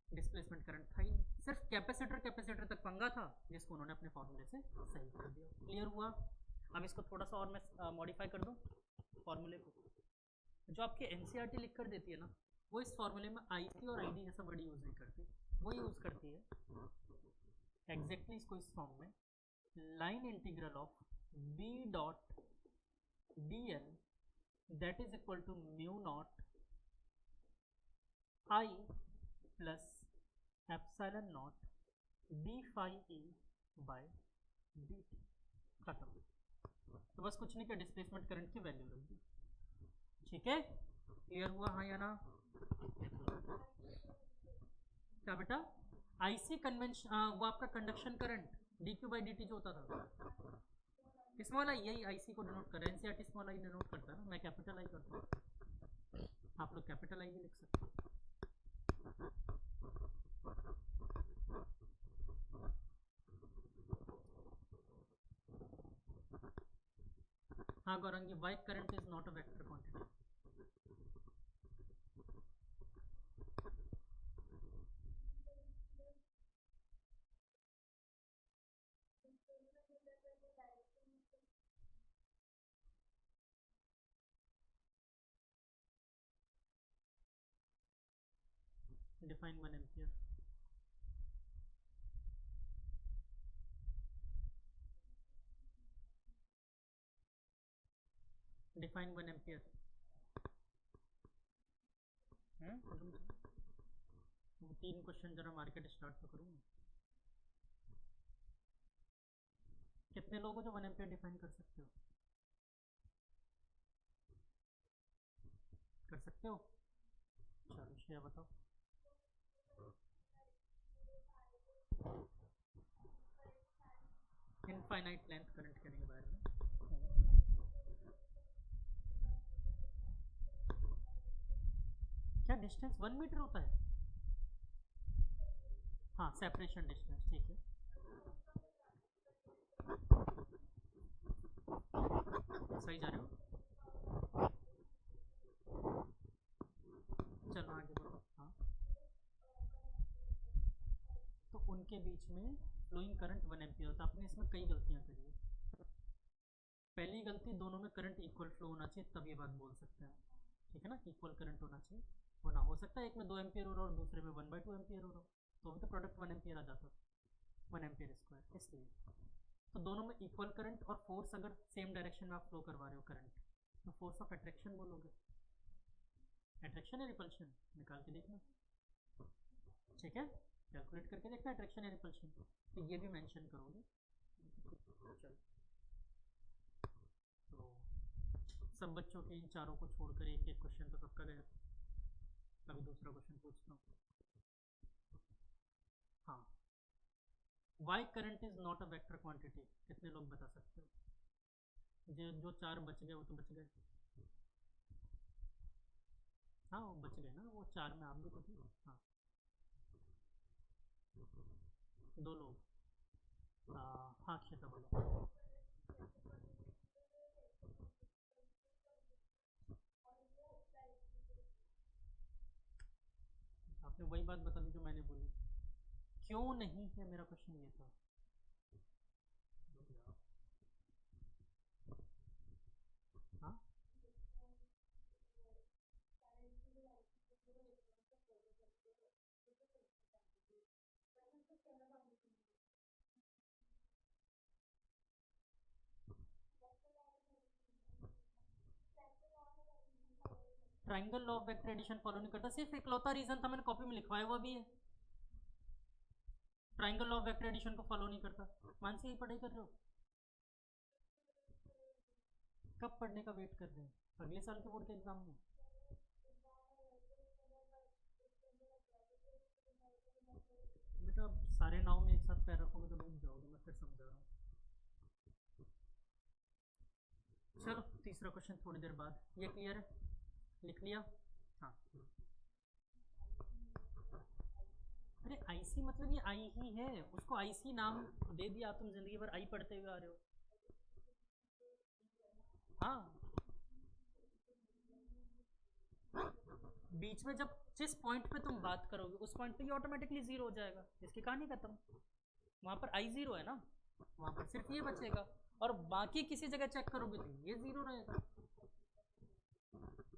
A: डिस्प्लेसमेंट करंट था ही नहीं, सिर्फ कैपेसिटर तक पंगा था, जिसको उन्होंने अपने फॉर्मूले से सही कर दिया। क्लियर हुआ? अब इसको थोड़ा सा और मैं मॉडिफाई कर दूँ फॉर्मूले को, जो आपकी एनसीईआरटी लिख कर देती है ना, वो इस फॉर्मूले में आई सी और आई डी जैसा वर्ड यूज़ नहीं करती, वो यूज़ करती है एग्जैक्टली इसको इस फॉर्म में, line integral of B dot D l that is equal to mu naught I plus epsilon naught d phi e by d t, खत्म। तो बस कुछ नहीं किया, डिस्प्लेसमेंट करंट की वैल्यू रख दी। ठीक है, क्लियर हुआ हाँ या ना? क्या बेटा, आईसी कन्वेंशन वो आपका conduction current D Q by D T जो होता था, स्मॉल आई, यही आईसी को डिनोट कर रहा है, एनसीईआरटी स्मॉल आई डिनोट करता है ना, मैं कैपिटल आई करता हूँ, आप लोग कैपिटल आई भी लिख सकते हैं। हाँ Gaurangi, why current is not a vector quantity. Define 1 ampere. Define 1 ampere. तीन क्वेश्चन जरा मार्केट स्टार्ट तो करूँ। कितने लोगों जो 1 एम्पियर डिफाइन कर सकते हो? कर सकते हो? चलो श्रेया बताओ। इनफाइनाइट लेंथ करंट कहने के बारे में। क्या डिस्टेंस 1 मीटर होता है? हाँ, सेपरेशन डिस्टेंस, ठीक है। सही जा रहे हो? चलो आगे बढ़ो। हाँ, तो उनके बीच में फ्लोइंग करंट 1 एम्पियर होता है। आपने इसमें कई गलतियां करी है। पहली गलती, दोनों में करंट इक्वल फ्लो होना चाहिए, तब ये बात बोल सकते हैं, ठीक है ना, इक्वल करंट होना चाहिए, वरना हो सकता है एक में 2 एम्पियर हो रहा और दूसरे में 1/2 एम्पियर हो रहा, तो भी तो प्रोडक्ट 1 एम्पियर आ जाता, 1 एम्पियर स्क्वायर। इसलिए तो दोनों में इक्वल करंट और फोर्स अगर सेम डायरेक्शन में आप फ्लो करवा रहे हो करंट, तो फोर्स ऑफ अट्रैक्शन बोलोगे, अट्रैक्शन या रिपल्शन निकाल के देखना, ठीक है, कैलकुलेट करके देखना अट्रैक्शन या रिपल्शन, तो ये भी मेंशन करोगे। चलो, तो सब बच्चों के इन चारों को छोड़कर एक एक क्वेश्चन तो सबका गया। अभी दूसरा क्वेश्चन पूछता हूँ। हाँ, why current is not a vector quantity, कितने लोग बता सकते हो? जो चार बच गए वो तो बच गए। हाँ वो बच गए ना, वो चार में आप भी तो थे। हाँ, दो लोग। हाँ अक्षता बोलो। आपने वही बात बता दी जो मैंने बोली। क्यों नहीं है, मेरा क्वेश्चन ये था। हाँ triangle law of vector addition follow नहीं करता, सिर्फ इकलौता रीजन था, मैंने कॉपी में लिखवाया हुआ भी है। Triangle law of vector addition को फॉलो नहीं करता। मानसी यही पढ़ाई कर रहे हो? कब पढ़ने का वेट कर रहे हैं? अगले साल के बोर्ड के एग्जाम में? बेटा अब सारे नाव में एक साथ पैर रखोगे तो डूब जाओगे, मैं फिर समझा रहा हूँ। चलो तीसरा क्वेश्चन थोड़ी देर बाद। ये क्लियर है? लिख लिया? हाँ। अरे आईसी मतलब ये आई ही है, उसको आईसी नाम दे दिया, तुम जिंदगी भर आई पढ़ते हुए आ रहे हो। हाँ, बीच में जब जिस पॉइंट पे तुम बात करोगे उस पॉइंट पे ये ऑटोमेटिकली जीरो हो जाएगा, इसकी कहानी खत्म। वहां पर आई जीरो है ना, वहां पर सिर्फ ये बचेगा, और बाकी किसी जगह चेक करोगे तो ये जीरो रहेगा।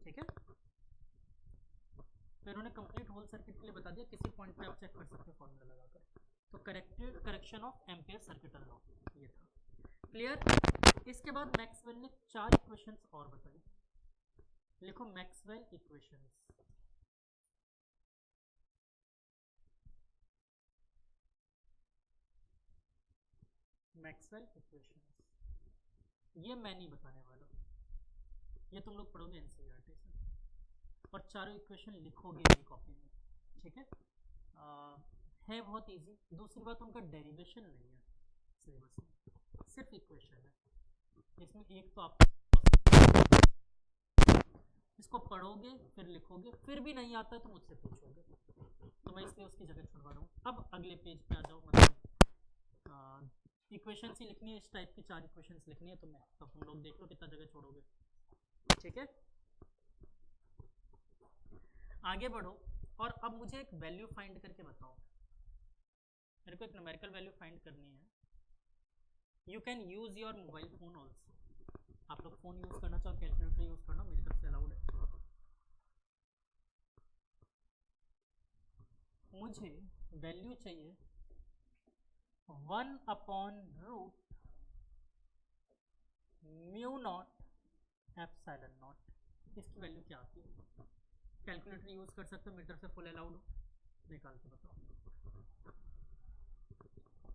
A: ठीक है, तो इन्होंने कंप्लीट होल सर्किट के लिए बता दिया, किसी पॉइंट पे आप चेक कर सकते हो फॉर्मूला लगाकर। तो correction of ampere circuital law ये था। क्लियर? इसके बाद मैक्सवेल ने चार इक्वेशंस और बताई। लिखो मैक्सवेल इक्वेशंस। मैक्सवेल इक्वेशंस ये मैं नहीं बताने वाला, ये तुम लोग पढ़ोगे एनसीईआरटी से, और चारों इक्वेशन लिखोगे भी कॉपी में। ठीक है? है बहुत इजी। दूसरी बात, उनका डेरिवेशन नहीं है सिलेबस में, सिर्फ इक्वेशन है। इसमें एक तो आप इसको पढ़ोगे फिर लिखोगे, फिर भी नहीं आता है तो मुझसे पूछोगे, तो मैं इसलिए उसकी जगह छुड़वा रहा हूँ। अब अगले पेज पे आ जाओ, मतलब इक्वेशंस ही लिखनी है, इस टाइप की चार इक्वेशंस लिखनी है, तो मैं तो तुम लोग देख लो कितना जगह छोड़ोगे। ठीक है, आगे बढ़ो। और अब मुझे एक वैल्यू फाइंड करके बताओ, मेरे को एक न्यूमेरिकल वैल्यू फाइंड करनी है। You can use your mobile phone also, आप लोग फोन यूज करना चाहो, कैलकुलेटर यूज करना, मेरी तरफ से अलाउड है। मुझे वैल्यू चाहिए 1/रूट म्यू नॉट एप्सिलॉन नॉट, इसकी वैल्यू क्या आती है? कैलकुलेटर यूज कर सकते हो, मेरी तरफ से फुल अलाउड हो, निकाल के बताओ।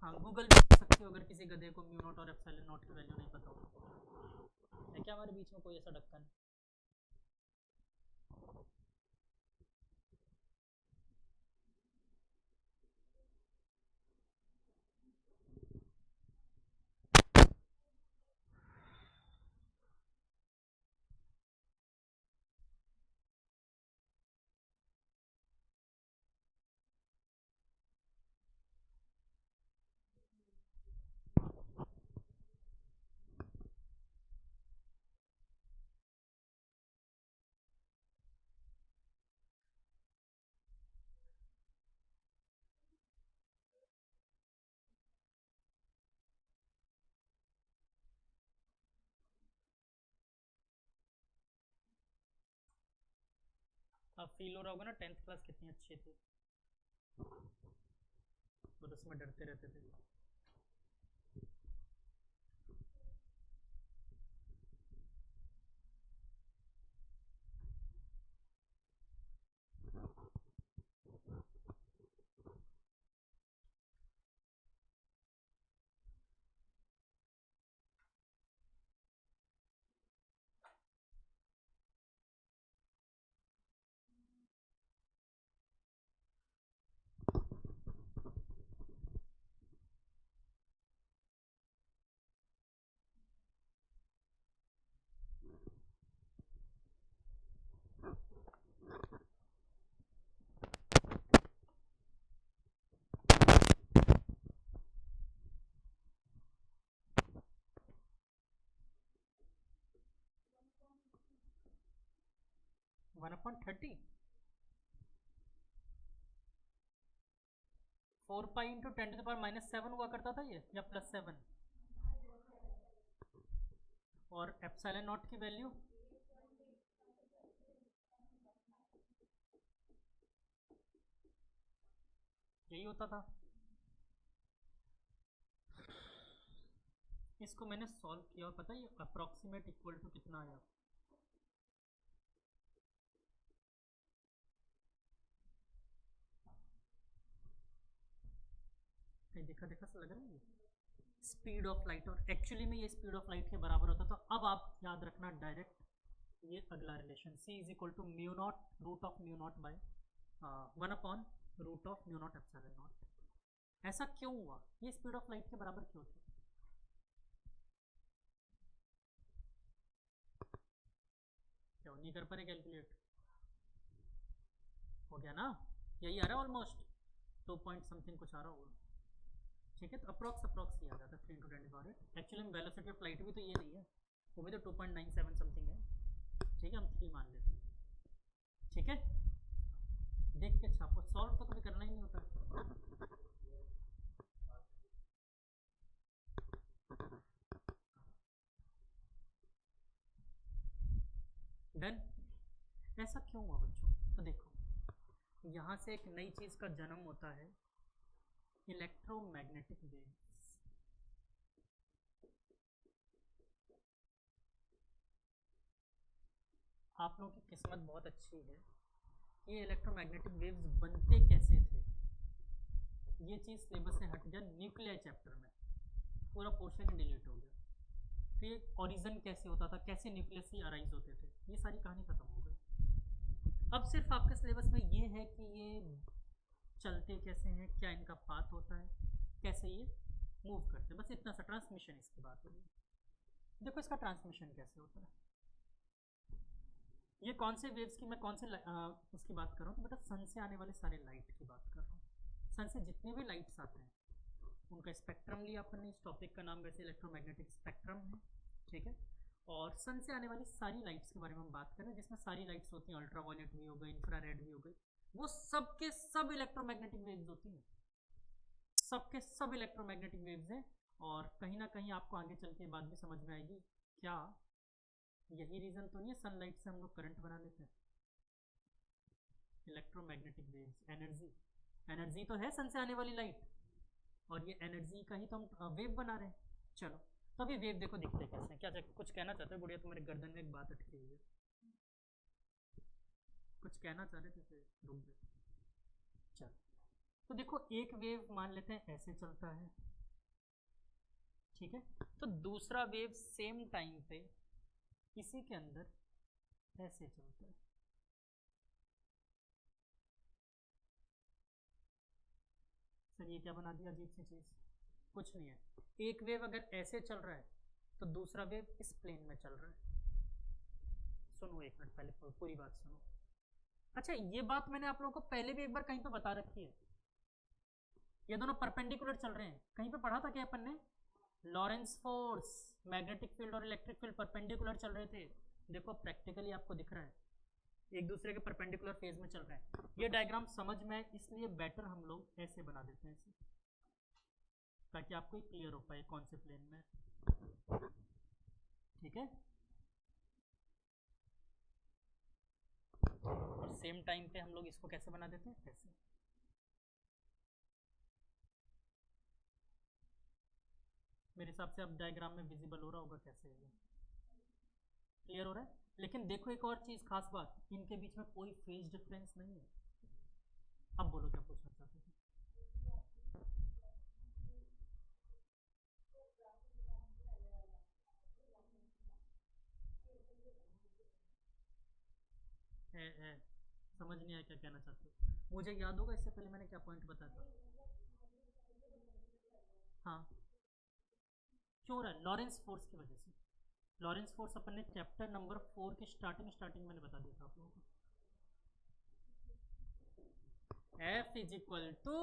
A: हाँ गूगल भी कर सकते हो अगर किसी गधे को म्यू नॉट और एप्सिलॉन नॉट की वैल्यू नहीं पता हो। है क्या हमारे बीच में कोई ऐसा ढक्कन? अब फील हो रहा होगा ना 10th क्लास कितनी अच्छी थी, और उसमें डरते रहते थे। 1/30 4 पाई इंटू 10⁻⁻7 हुआ करता था ये, या +7, और एप्सिलॉन नॉट की वैल्यू यही होता था। इसको मैंने सॉल्व किया और पता है ये अप्रॉक्सीमेट इक्वल टू कितना आया, कहीं देखा देखा सा लग रहा है ये स्पीड ऑफ लाइट, और एक्चुअली में ये स्पीड ऑफ लाइट के बराबर होता था। अब आप याद रखना डायरेक्ट ये अगला relation, c is equal to mu naught root of mu naught by 1/√μ0 epsilon naught. ऐसा क्यों हुआ, ये स्पीड ऑफ लाइट के बराबर क्यों था? क्या नहीं कर पा रहे कैलकुलेट? हो गया ना, यही आ रहा है ऑलमोस्ट 2 पॉइंट समथिंग कुछ आ रहा होगा, ठीक है। तो अप्रॉक्स ही आ जाता है 3 × 10⁻⁸। एक्चुअली में वेलोसिटी ऑफ लाइट भी तो ये नहीं है, वो भी तो 2.97 समथिंग है, ठीक है, हम 3 मान लेते हैं, ठीक है। देख के छापो, सॉल्व तो कभी करना ही नहीं होता। डन। ऐसा क्यों हुआ बच्चों? तो देखो यहाँ से एक नई चीज़ का जन्म होता है, इलेक्ट्रोमैग्नेटिक वेव्स। आप लोगों की किस्मत बहुत अच्छी है, ये इलेक्ट्रोमैग्नेटिक वेव्स बनते कैसे थे ये चीज़ सिलेबस से हट गया। न्यूक्लियर चैप्टर में पूरा पोर्शन ही डिलीट हो गया। तो ये ओरिजिन कैसे होता था, कैसे न्यूक्लियस ही अराइज होते थे, ये सारी कहानी खत्म हो गई। अब सिर्फ आपके सिलेबस में ये है कि ये चलते कैसे हैं, क्या इनका पाथ होता है, कैसे ये मूव करते हैं, बस इतना सा। ट्रांसमिशन इसकी बात होगी। देखो इसका ट्रांसमिशन कैसे होता है, ये कौन से वेव्स की मैं कौन से उसकी बात कर रहा हूँ, तो बेटा सन से आने वाले सारे लाइट की बात कर रहा हूँ। सन से जितने भी लाइट्स आते हैं उनका स्पेक्ट्रम लिया अपन ने, इस टॉपिक का नाम वैसे इलेक्ट्रोमैग्नेटिक स्पेक्ट्रम है, ठीक है। और सन से आने वाली सारी लाइट्स के बारे में हम बात करें, जिसमें सारी लाइट्स होती हैं, अल्ट्रावायलेट भी हो गई, इंफ्रारेड भी हो गई, वो सब के सब इलेक्ट्रोमैग्नेटिक वेव्स होती हैं, सब के सब इलेक्ट्रोमैग्नेटिक वेव्स हैं। और कहीं ना कहीं आपको आगे चल के बात भी समझ में आएगी, क्या यही रीज़न तो नहीं है सनलाइट से हम लोग करंट बना लेते हैं? इलेक्ट्रोमैग्नेटिक वेव्स, एनर्जी तो है सन से आने वाली लाइट, और ये एनर्जी का ही तो हम वेव बना रहे हैं। चलो तो अभी वेव देखो दिखते कैसे हैं, क्या कुछ कहना चाहते हो? बुढ़िया तुम्हारे गर्दन में एक बात अटकी हुई है, कुछ कहना चाह रहे थे तो रुक गए। चलो तो देखो एक वेव मान लेते हैं ऐसे चलता है, ठीक है। तो दूसरा वेव सेम टाइम पे इसी के अंदर ऐसे चलता है। सर ये क्या बना दिया अजीब सी चीज़? कुछ नहीं है, एक वेव अगर ऐसे चल रहा है तो दूसरा वेव इस प्लेन में चल रहा है। सुनो एक मिनट, पहले पूरी बात सुनो। अच्छा ये बात मैंने आप लोगों को पहले भी एक बार कहीं पे बता रखी है, ये दोनों परपेंडिकुलर चल रहे हैं, कहीं पे पढ़ा था क्या अपन ने? लॉरेंस फोर्स, मैग्नेटिक फील्ड और इलेक्ट्रिक फील्ड परपेंडिकुलर चल रहे थे। देखो प्रैक्टिकली आपको दिख रहा है एक दूसरे के परपेंडिकुलर फेज में चल रहे हैं। ये डायग्राम समझ में आए इसलिए बेटर हम लोग ऐसे बना देते हैं ऐसे, ताकि आपको क्लियर हो पाए कौन से प्लेन में, ठीक है। और सेम टाइम पे हम लोग इसको कैसे बना देते हैं ऐसे। मेरे हिसाब से अब डायग्राम में विजिबल हो रहा होगा कैसे है, क्लियर हो रहा है। लेकिन देखो एक और चीज़ खास बात, इनके बीच में कोई फेज डिफरेंस नहीं है। अब बोलो क्या पूछना चाहते थे? समझ नहीं आया क्या कहना चाहते हो? मुझे याद होगा इससे पहले मैंने क्या पॉइंट बताया था। हाँ क्यों रहा है? लॉरेंस फोर्स की वजह से। लॉरेंस फोर्स अपन ने चैप्टर नंबर 4 के स्टार्टिंग मैंने बता दिया था आप लोगों को। F is equal to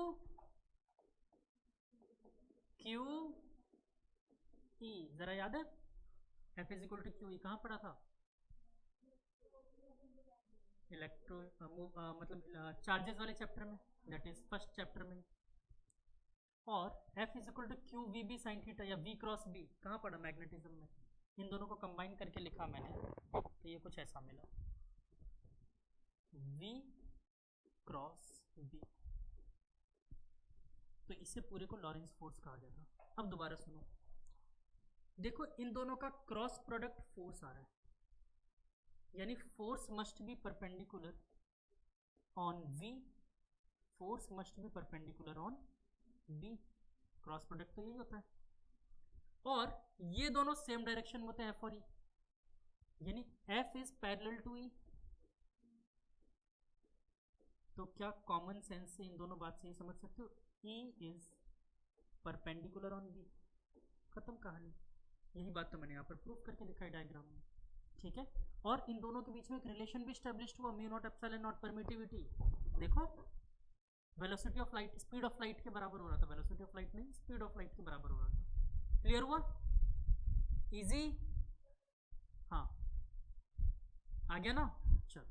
A: q e, जरा याद है F is equal to q e कहाँ पढ़ा था? इलेक्ट्रो मतलब चार्जेस वाले चैप्टर में, दैट इज फर्स्ट चैप्टर में। और F is equal to q v b sine theta या V क्रॉस बी कहाँ पढ़ा, मैग्नेटिज्म में। इन दोनों को कंबाइन करके लिखा मैंने, तो ये कुछ ऐसा मिला, V क्रॉस बी। तो इसे पूरे को लॉरेंस फोर्स कहा जाता। अब दोबारा सुनो, देखो इन दोनों का क्रॉस प्रोडक्ट फोर्स आ रहा है, यानी force must be perpendicular on V, force must be perpendicular on B। Cross product तो यही होता है। और ये दोनों सेम डायरेक्शन में होते हैं F और E, यानी F is parallel to E। तो क्या कॉमन सेंस से इन दोनों बात से ये समझ सकते हो, E is perpendicular on B। खत्म कहानी। यही बात तो मैंने यहाँ पर प्रूफ करके दिखाई डायग्राम में, ठीक है। और इन दोनों के बीच में एक रिलेशन भी स्टैब्लिश हुआ, mu naught epsilon naught permittivity. देखो velocity of light speed of light के बराबर हो रहा था, वेलोसिटी ऑफ लाइट नहीं, स्पीड ऑफ लाइट के बराबर हो रहा था। क्लियर हुआ, इजी, हाँ आ गया ना। चलो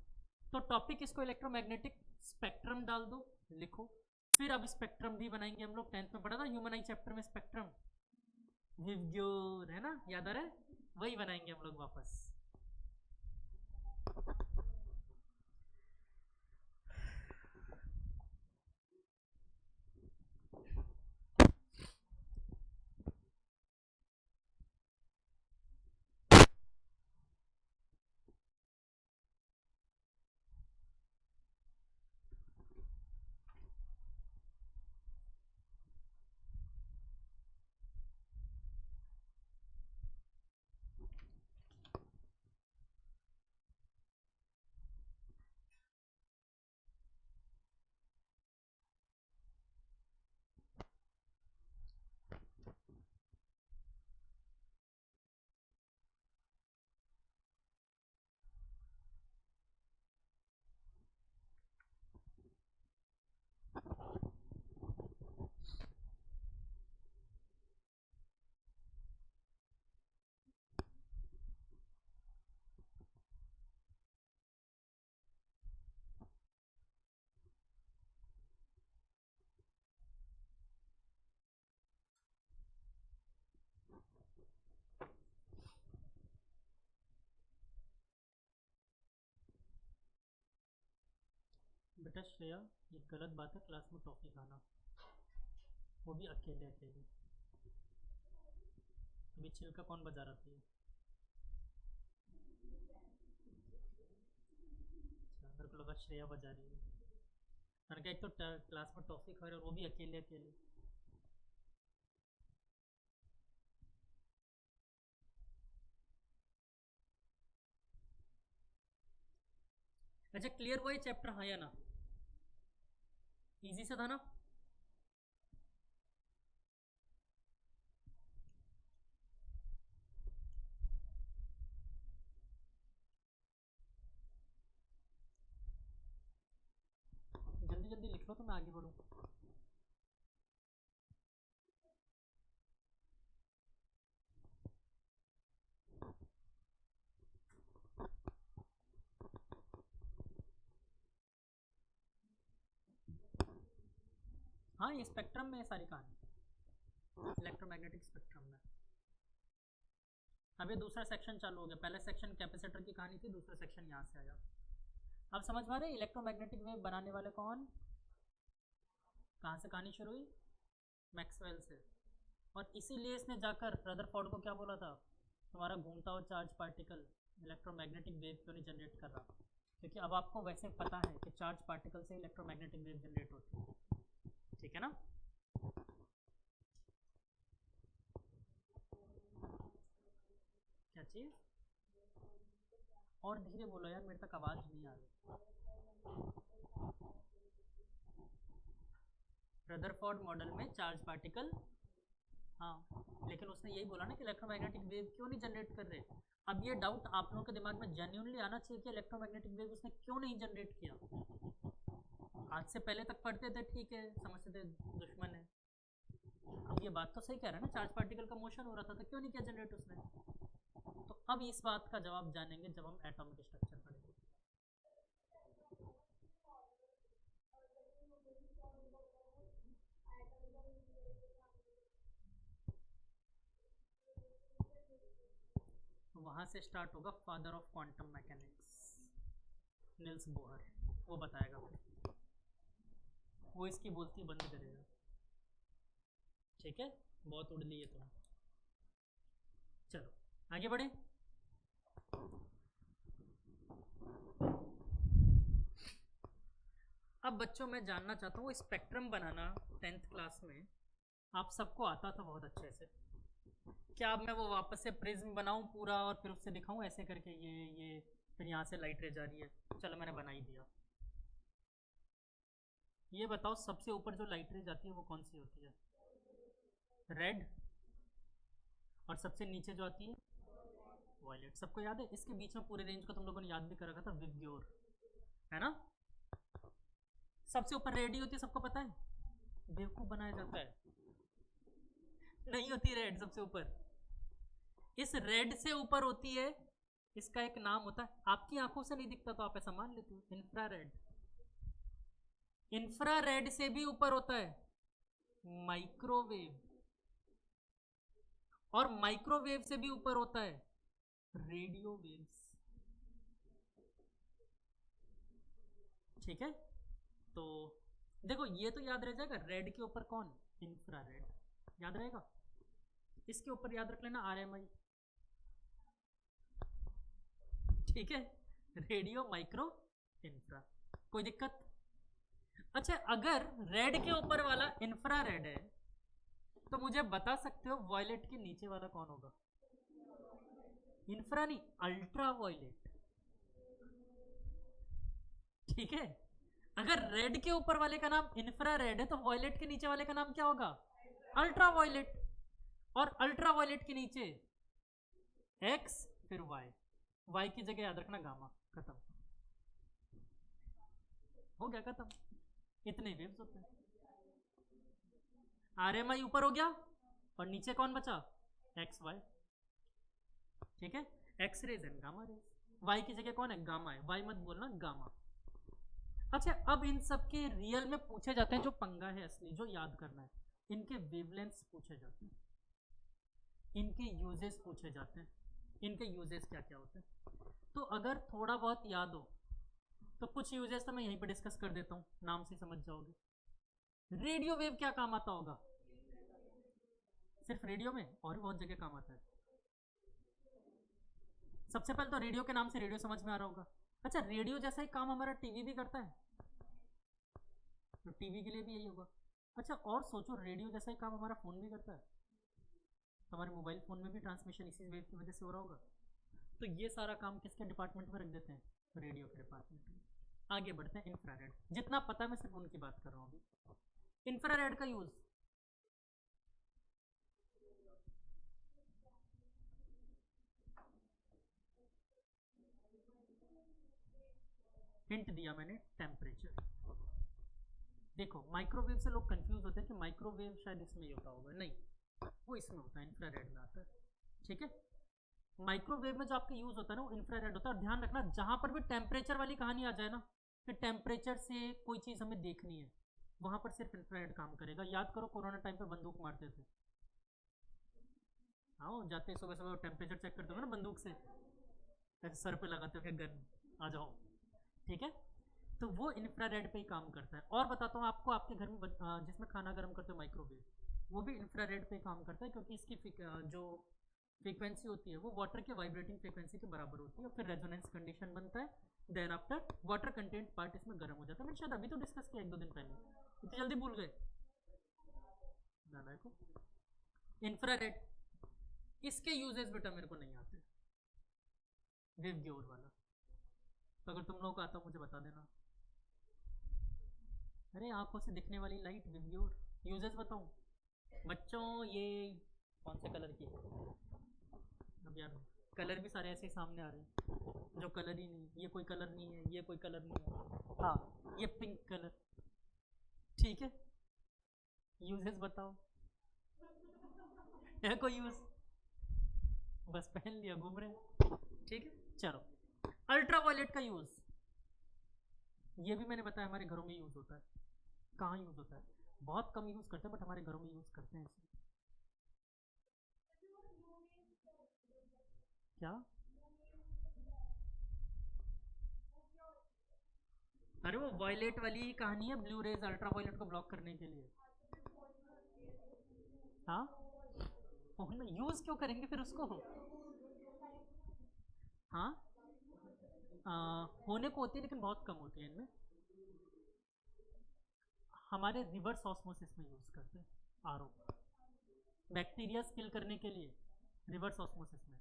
A: तो टॉपिक इसको इलेक्ट्रोमैग्नेटिक स्पेक्ट्रम डाल दो, लिखो। फिर अब स्पेक्ट्रम भी बनाएंगे हम लोग, 10th में पढ़ा था ह्यूमन आई चैप्टर में स्पेक्ट्रम, विवग्योर है ना, याद आ रहा है, वही बनाएंगे हम लोग वापस। बेटा श्रेया, ये गलत बात है क्लास में टॉफी खाना, वो भी अकेले अकेले। अभी छिलका कौन बजा रहा था, मेरे को लगा श्रेया बजा रही है। मैंने कहा एक तो क्लास में टॉफी खा रहे और वो भी अकेले अकेले। अच्छा क्लियर हुआ ये चैप्टर, हाँ या ना, इजी से था ना। जल्दी जल्दी लिख लो तो मैं आगे बढ़ूँ। हाँ ये स्पेक्ट्रम में सारी कहानी, इलेक्ट्रोमैग्नेटिक स्पेक्ट्रम में। अब ये दूसरा सेक्शन चालू हो गया, पहला सेक्शन कैपेसिटर की कहानी थी, दूसरा सेक्शन यहाँ से आया। अब समझ पा रहे इलेक्ट्रोमैग्नेटिक वेव बनाने वाले कौन, कहाँ से कहानी शुरू हुई, मैक्सवेल से। और इसीलिए इसने जाकर रदरफोर्ड को क्या बोला था, तुम्हारा घूमता हुआ चार्ज पार्टिकल इलेक्ट्रोमैग्नेटिक वेव क्यों नहीं जनरेट कर रहा, क्योंकि अब आपको वैसे पता है कि चार्ज पार्टिकल से इलेक्ट्रोमैग्नेटिक वेव जनरेट होती है, ठीक है ना। क्या चीज़, और धीरे बोलो यार, मेरे तक आवाज़ नहीं आ रही। रदरफोर्ड मॉडल में चार्ज पार्टिकल, हाँ लेकिन उसने यही बोला ना कि इलेक्ट्रोमैग्नेटिक वेव क्यों नहीं जनरेट कर रहे। अब ये डाउट आप लोगों के दिमाग में जेन्युइनली आना चाहिए कि इलेक्ट्रोमैग्नेटिक वेव उसने क्यों नहीं जनरेट किया। आज से पहले तक पढ़ते थे, ठीक है, समझते थे दुश्मन है। अब ये बात तो सही कह रहा है ना, चार्ज पार्टिकल का मोशन हो रहा था तो क्यों नहीं किया जनरेट उसने। तो अब इस बात का जवाब जानेंगे जब हम एटॉमिक स्ट्रक्चर पढ़ेंगे। वहाँ से स्टार्ट होगा father of quantum mechanics, Nils Bohr. वो बताएगा फिर, वो इसकी बोलती बंद करेगा। ठीक है, बहुत उड़ लिए तुम। चलो आगे बढ़े। अब बच्चों मैं जानना चाहता हूँ वो स्पेक्ट्रम बनाना 10th क्लास में आप सबको आता था बहुत अच्छे से। क्या अब मैं वो वापस से प्रिज्म बनाऊं पूरा और फिर उससे दिखाऊं ऐसे करके ये फिर यहाँ से लाइट रे जा रही है। चलो मैंने बना ही दिया। ये बताओ सबसे ऊपर जो लाइट रे जाती है वो कौन सी होती है? रेड। और सबसे नीचे जो आती है वॉयलेट। सबको याद है? इसके बीच में पूरे रेंज को तुम लोगों ने याद भी कर रखा था, विब्ग्योर, है ना? सबसे ऊपर रेड ही होती है, सबको पता है। बेवकूफ बनाया जाता है, नहीं होती रेड सबसे ऊपर। इस रेड से ऊपर होती है, इसका एक नाम होता है, आपकी आंखों से नहीं दिखता तो आप ऐसा मान लेते हो, इंफ्रारेड। इंफ्रारेड से भी ऊपर होता है माइक्रोवेव, और माइक्रोवेव से भी ऊपर होता है रेडियो वेव्स। ठीक है, तो देखो ये तो याद रह जाएगा। रेड के ऊपर कौन? इंफ्रारेड, याद रहेगा। इसके ऊपर याद रख लेना RMI। ठीक है, रेडियो, माइक्रो, इंफ्रा। कोई दिक्कत? अच्छा, अगर रेड के ऊपर वाला इंफ्रारेड है तो मुझे बता सकते हो वॉयलेट के नीचे वाला कौन होगा? इंफ्रा नहीं, अल्ट्रा वॉयलेट। ठीक है, अगर रेड के ऊपर वाले का नाम इंफ्रारेड है तो वॉयलेट के नीचे वाले का नाम क्या होगा? Ultraviolet. और अल्ट्रा वॉयलेट के नीचे X फिर Y की जगह याद रखना गामा। खत्म हो गया, खत्म। इतने वेव्स होते हैं। RMI ऊपर हो गया और नीचे कौन बचा? XY। ठीक है, X rays and gamma rays. Y की जगह कौन है? गामा है, Y मत बोलना, गामा। अच्छा, अब इन सब के रियल में पूछे जाते हैं, जो पंगा है असली जो याद करना है, इनके वेवलेंथ्स पूछे जाते हैं, इनके यूजेस पूछे जाते हैं। इनके यूजेस क्या क्या होते हैं, तो अगर थोड़ा बहुत याद हो तो कुछ यूजेस तो मैं यहीं पर डिस्कस कर देता हूँ, नाम से समझ जाओगे। रेडियो वेव क्या काम आता होगा? सिर्फ रेडियो में? और भी बहुत जगह काम आता है। सबसे पहले तो रेडियो के नाम से रेडियो समझ में आ रहा होगा। अच्छा, रेडियो जैसा ही काम हमारा टीवी भी करता है, तो टीवी के लिए भी यही होगा। अच्छा, और सोचो, रेडियो जैसा ही काम हमारा फ़ोन भी करता है, हमारे मोबाइल फ़ोन में भी ट्रांसमिशन इसी वेव की वजह से हो रहा होगा। तो ये सारा काम किसके डिपार्टमेंट में रख देते हैं? रेडियो के डिपार्टमेंट में। आगे बढ़ते हैं। इंफ्रारेड, जितना पता है मैं सिर्फ उनकी बात कर रहा हूँ अभी। इंफ्रारेड का यूज़, हिंट दिया मैंने, टेम्परेचर। देखो, माइक्रोवेव से लोग कंफ्यूज होते हैं कि माइक्रोवेव शायद इसमें ही होता होगा, नहीं, वो इसमें होता है, इंफ्रारेड में आता है। ठीक है, माइक्रोवेव में जो आपका यूज़ होता है ना वो इंफ्रारेड होता है। और ध्यान रखना, जहाँ पर भी टेम्परेचर वाली कहानी आ जाए ना, कि टेम्परेचर से कोई चीज़ हमें देखनी है, वहाँ पर सिर्फ इंफ्रारेड काम करेगा। याद करो, कोरोना टाइम पे बंदूक मारते थे। आओ, जाते सुबह सुबह टेम्परेचर चेक करते हो ना बंदूक से, ऐसे सर पे लगाते हो गन, आ जाओ। ठीक है, तो वो इंफ्रारेड पे ही काम करता है। और बताता हूँ आपको, आपके घर में जिसमें खाना गर्म करते हो माइक्रोवेव, वो भी इंफ्रारेड पे काम करता है, क्योंकि इसकी जो फ्रीक्वेंसी होती है वो वाटर के वाइब्रेटिंग फ्रीक्वेंसी के बराबर होती है। और फिर रेजोनेंस कंडीशन बनता है, then after water content part इसमें गर्म हो जाता है। मैंने शायद अभी तो डिस्कस किया 1-2 दिन पहले, इतनी जल्दी भूल गए दादा को। इंफ्रारेड, इसके यूजेस बेटा मेरे को नहीं आते, विवग्योर वाला। तो अगर तुम लोगों को आता मुझे बता देना। अरे आंखों से दिखने वाली लाइट, विवग्योर। यूजेस बताऊं बच्चों? ये कौन से कलर की है? अब यार कलर भी सारे ऐसे ही सामने आ रहे हैं जो कलर ही नहीं। ये कोई कलर नहीं है, ये कोई कलर नहीं है, हाँ ये पिंक कलर। ठीक है, यूजेस बताओ, है कोई यूज? बस पहन लिया, घूम रहे हैं। ठीक है, चलो। अल्ट्रा वायलेट का यूज, ये भी मैंने बताया हमारे घरों में यूज होता है। कहाँ यूज होता है? बहुत कम यूज करते हैं, बट हमारे घरों में यूज करते हैं इसे। क्या? अरे वो वायलेट वाली ही कहानी है, ब्लू रेज अल्ट्रा वायलेट को ब्लॉक करने के लिए। हाँ, यूज क्यों करेंगे फिर उसको? हाँ, होने को होती है लेकिन बहुत कम होती है इनमें। हमारे रिवर्स ऑस्मोसिस में यूज करते हैं आरओ, बैक्टीरिया किल करने के लिए। रिवर्स ऑस्मोसिस में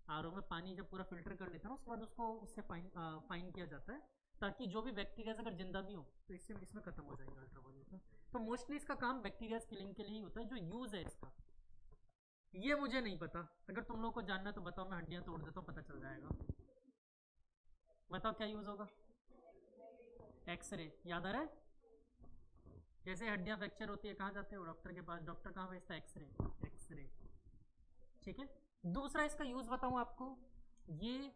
A: आरओ में पानी जब पूरा फिल्टर कर लेते हैं ना, उसके बाद उसको उससे फाइन किया जाता है, ताकि जो भी बैक्टीरिया अगर जिंदा भी हो तो इससे इसमें खत्म हो जाएगा अल्ट्रावायलेट में। तो मोस्टली इसका काम बैक्टीरिया किलिंग के लिए ही होता है। जो यूज़ है इसका ये मुझे नहीं पता, अगर तुम लोगों को जानना है तो बताओ, मैं हड्डियाँ तोड़ देता हूँ, पता चल जाएगा। बताओ क्या यूज़ होगा? एक्सरे, याद आ रहा है? जैसे हड्डियाँ फ्रैक्चर होती है, कहाँ जाते हो? डॉक्टर के पास। डॉक्टर कहाँ भेजता है? एक्सरे। एक्सरे, ठीक है। दूसरा इसका यूज़ बताऊँ आपको, ये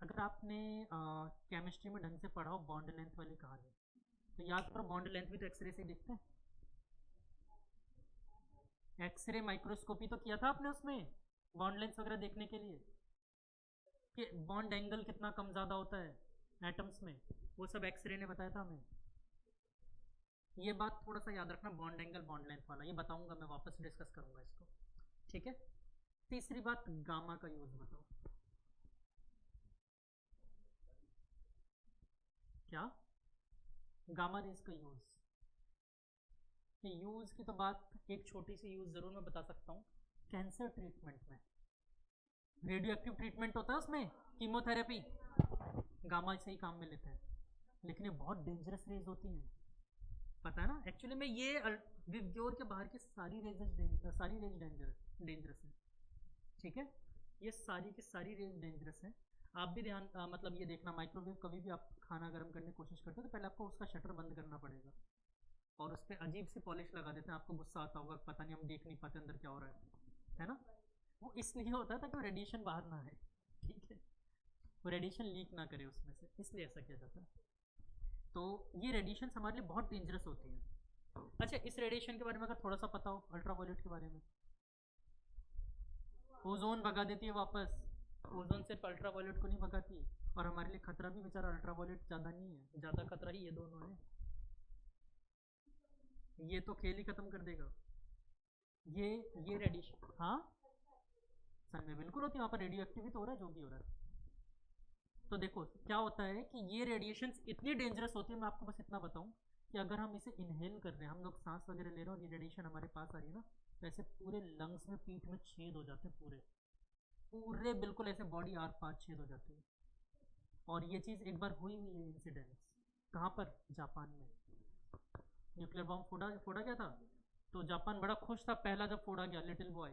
A: अगर आपने केमिस्ट्री में ढंग से पढ़ा हो बॉन्ड लेंथ वाली कहानी, तो याद करो बॉन्ड लेंथ भी तो एक्सरे से दिखते हैं। एक्सरे माइक्रोस्कोपी तो किया था आपने उसमें, बॉन्ड लेंथ वगैरह देखने के लिए, कि बॉन्ड एंगल कितना कम ज़्यादा होता है एटम्स में, वो सब एक्सरे ने बताया था हमें। ये बात थोड़ा सा याद रखना, बॉन्ड एंगल बॉन्ड लेंथ वाला, ये बताऊंगा मैं, वापस डिस्कस करूंगा इसको, ठीक है। तीसरी बात, गामा का यूज़ बताओ। क्या? गामा रेज का यूज़, यूज़ की तो बात, एक छोटी सी यूज़ ज़रूर मैं बता सकता हूँ। कैंसर ट्रीटमेंट में रेडियो एक्टिव ट्रीटमेंट होता है, उसमें कीमोथेरेपी गामा से ही काम में लेते हैं, लेकिन ये बहुत डेंजरस रेज होती हैं, पता है ना। एक्चुअली में ये विवग्योर के बाहर की सारी रेज डेंजरस है, ठीक है। ये सारी की सारी रेज डेंजरस है। आप भी ध्यान मतलब ये देखना, माइक्रोवेव कभी भी आप खाना गर्म करने की कोशिश करते हो तो पहले आपको उसका शटर बंद करना पड़ेगा, और उस पर अजीब सी पॉलिश लगा देते हैं। आपको गुस्सा आता होगा, पता नहीं हम देख नहीं पाते अंदर क्या हो रहा है ना। वो इसलिए होता है ताकि रेडिएशन बाहर ना आए, ठीक है, वो रेडिएशन लीक ना करे उसमें से, इसलिए ऐसा किया जाता है। तो ये रेडिएशन हमारे लिए बहुत डेंजरस होती हैं। अच्छा, इस रेडिएशन के बारे में अगर थोड़ा सा पता हो, अल्ट्रावायलेट के बारे में, ओजोन भगा देती है वापस। ओजोन सिर्फ अल्ट्रावायलेट को नहीं भगाती, और हमारे लिए खतरा भी बेचारा अल्ट्रावायलेट ज़्यादा नहीं है, ज़्यादा खतरा ही ये दोनों है। ये तो खेल ही खत्म कर देगा। ये रेडिएशन, हाँ, सन में बिल्कुल होती है, वहाँ पर रेडियो एक्टिव तो हो रहा है, जो भी हो रहा है। तो देखो क्या होता है कि ये रेडिएशंस इतनी डेंजरस होती है, मैं आपको बस इतना बताऊं कि अगर हम इसे इनहेल कर रहे हैं, हम लोग सांस वगैरह ले रहे हैं और ये रेडिएशन हमारे पास आ रही है ना, तो ऐसे पूरे लंग्स में, पीठ में छेद हो जाते हैं, पूरे पूरे बिल्कुल ऐसे बॉडी आर पार छेद हो जाती है। और ये चीज़ एक बार हुई हुई है, इंसिडेंट्स। कहाँ पर? जापान में न्यूक्लियर बॉम्ब फोड़ा फोड़ा गया था, तो जापान बड़ा खुश था पहला जब फोड़ा गया, लिटिल बॉय,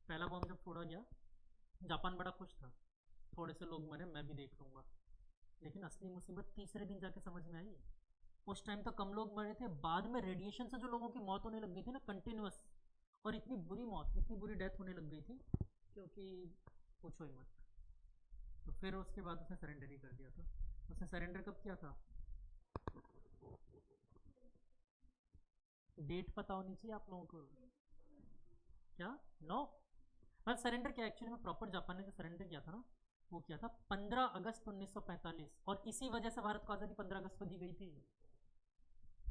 A: पहला बॉम्ब जब फोड़ा गया जापान बड़ा खुश था, थोड़े से लोग मरे, मैं भी देख लूँगा। लेकिन असली मुसीबत तीसरे दिन जाके समझ में आई। उस टाइम तो कम लोग मरे थे, बाद में रेडिएशन से जो लोगों की मौत होने लग गई थी ना कंटिन्यूस, और इतनी बुरी मौत, इतनी बुरी डेथ होने लग गई थी, क्योंकि पूछो ही मत। तो फिर उसके बाद उसने सरेंडर ही कर दिया था। उसने सरेंडर कब किया था? डेट पता होनी चाहिए आप लोगों को। क्या? नो, बस सरेंडर क्या, एक्चुअली में प्रॉपर जापान ने जो सरेंडर किया था ना, वो किया था 15 अगस्त 1945, और इसी वजह से भारत को आज़ादी 15 अगस्त को दी गई थी।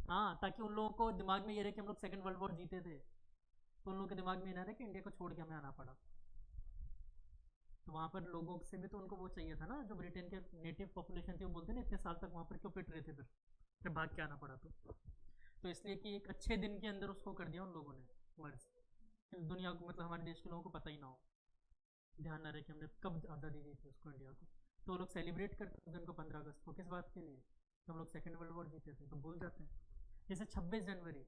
A: हाँ, ताकि उन लोगों को दिमाग में ये रहे कि हम लोग सेकंड वर्ल्ड वॉर जीते थे, तो उन लोगों के दिमाग में ये ना रहे कि इंडिया को छोड़ के हमें आना पड़ा। तो वहाँ पर लोगों से भी तो उनको वो चाहिए था ना, जो ब्रिटेन के नेटिव पॉपुलेशन थी, वो बोलते ना इतने साल तक वहाँ पर क्यों पिट रहे थे, फिर जब भाग के आना पड़ा तो इसलिए कि एक अच्छे दिन के अंदर उसको कर दिया उन लोगों ने मर्ज, दुनिया को, मतलब हमारे देश के लोगों को पता ही ना हो, ध्यान ना रहे कि हमने कब आज़ादी दी थी उसको, इंडिया को। तो वो लोग सेलिब्रेट करते हैं उस दिन को 15 अगस्त को, किस बात के लिए? तो हम लोग सेकेंड वर्ल्ड वॉर जीते थे, तो भूल जाते हैं। जैसे 26 जनवरी,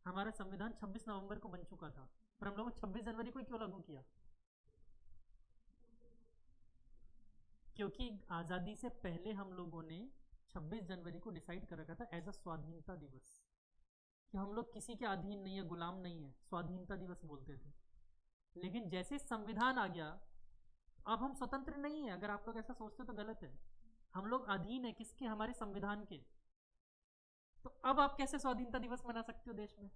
A: हमारा संविधान 26 नवंबर को बन चुका था, पर हम लोगों ने 26 जनवरी को ही क्यों लागू किया? क्योंकि आज़ादी से पहले हम लोगों ने 26 जनवरी को डिसाइड कर रखा था एज अ स्वाधीनता दिवस, कि हम लोग किसी के अधीन नहीं है, गुलाम नहीं है, स्वाधीनता दिवस बोलते थे। लेकिन जैसे संविधान आ गया, अब हम स्वतंत्र नहीं है। अगर आप लोग ऐसा सोचते तो गलत है, हम लोग अधीन है किसके? हमारे संविधान के। तो अब आप कैसे स्वाधीनता दिवस मना सकते हो देश में?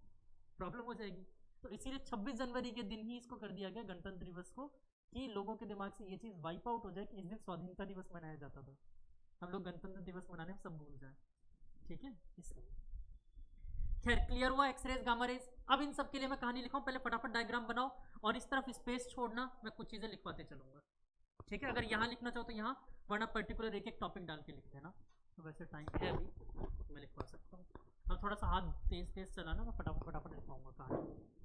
A: प्रॉब्लम हो जाएगी। तो इसीलिए 26 जनवरी के दिन ही इसको कर दिया गया गणतंत्र दिवस को, कि लोगों के दिमाग से ये चीज़ वाइप आउट हो जाए कि इस दिन स्वाधीनता दिवस मनाया जाता था। हम लोग गणतंत्र दिवस मनाने में सब भूल जाए, ठीक है इसलिए। खैर क्लियर हुआ एक्सरेज गामा रेज। अब इन सब के लिए मैं कहानी लिखाऊं, पहले फटाफट डायग्राम बनाओ और इस तरफ स्पेस छोड़ना, मैं कुछ चीजें लिखवाते चलूंगा, ठीक है। अगर यहाँ लिखना चाहो तो यहाँ, वरना पर्टिकुलर एक एक टॉपिक डाल के लिख देना। तो वैसे टाइम है अभी तो मैं लिखवा सकता हूँ, अब थोड़ा सा हाथ तेज तेज चलाना, मैं फटाफट फटाफट लिखवाऊंगा कहानी।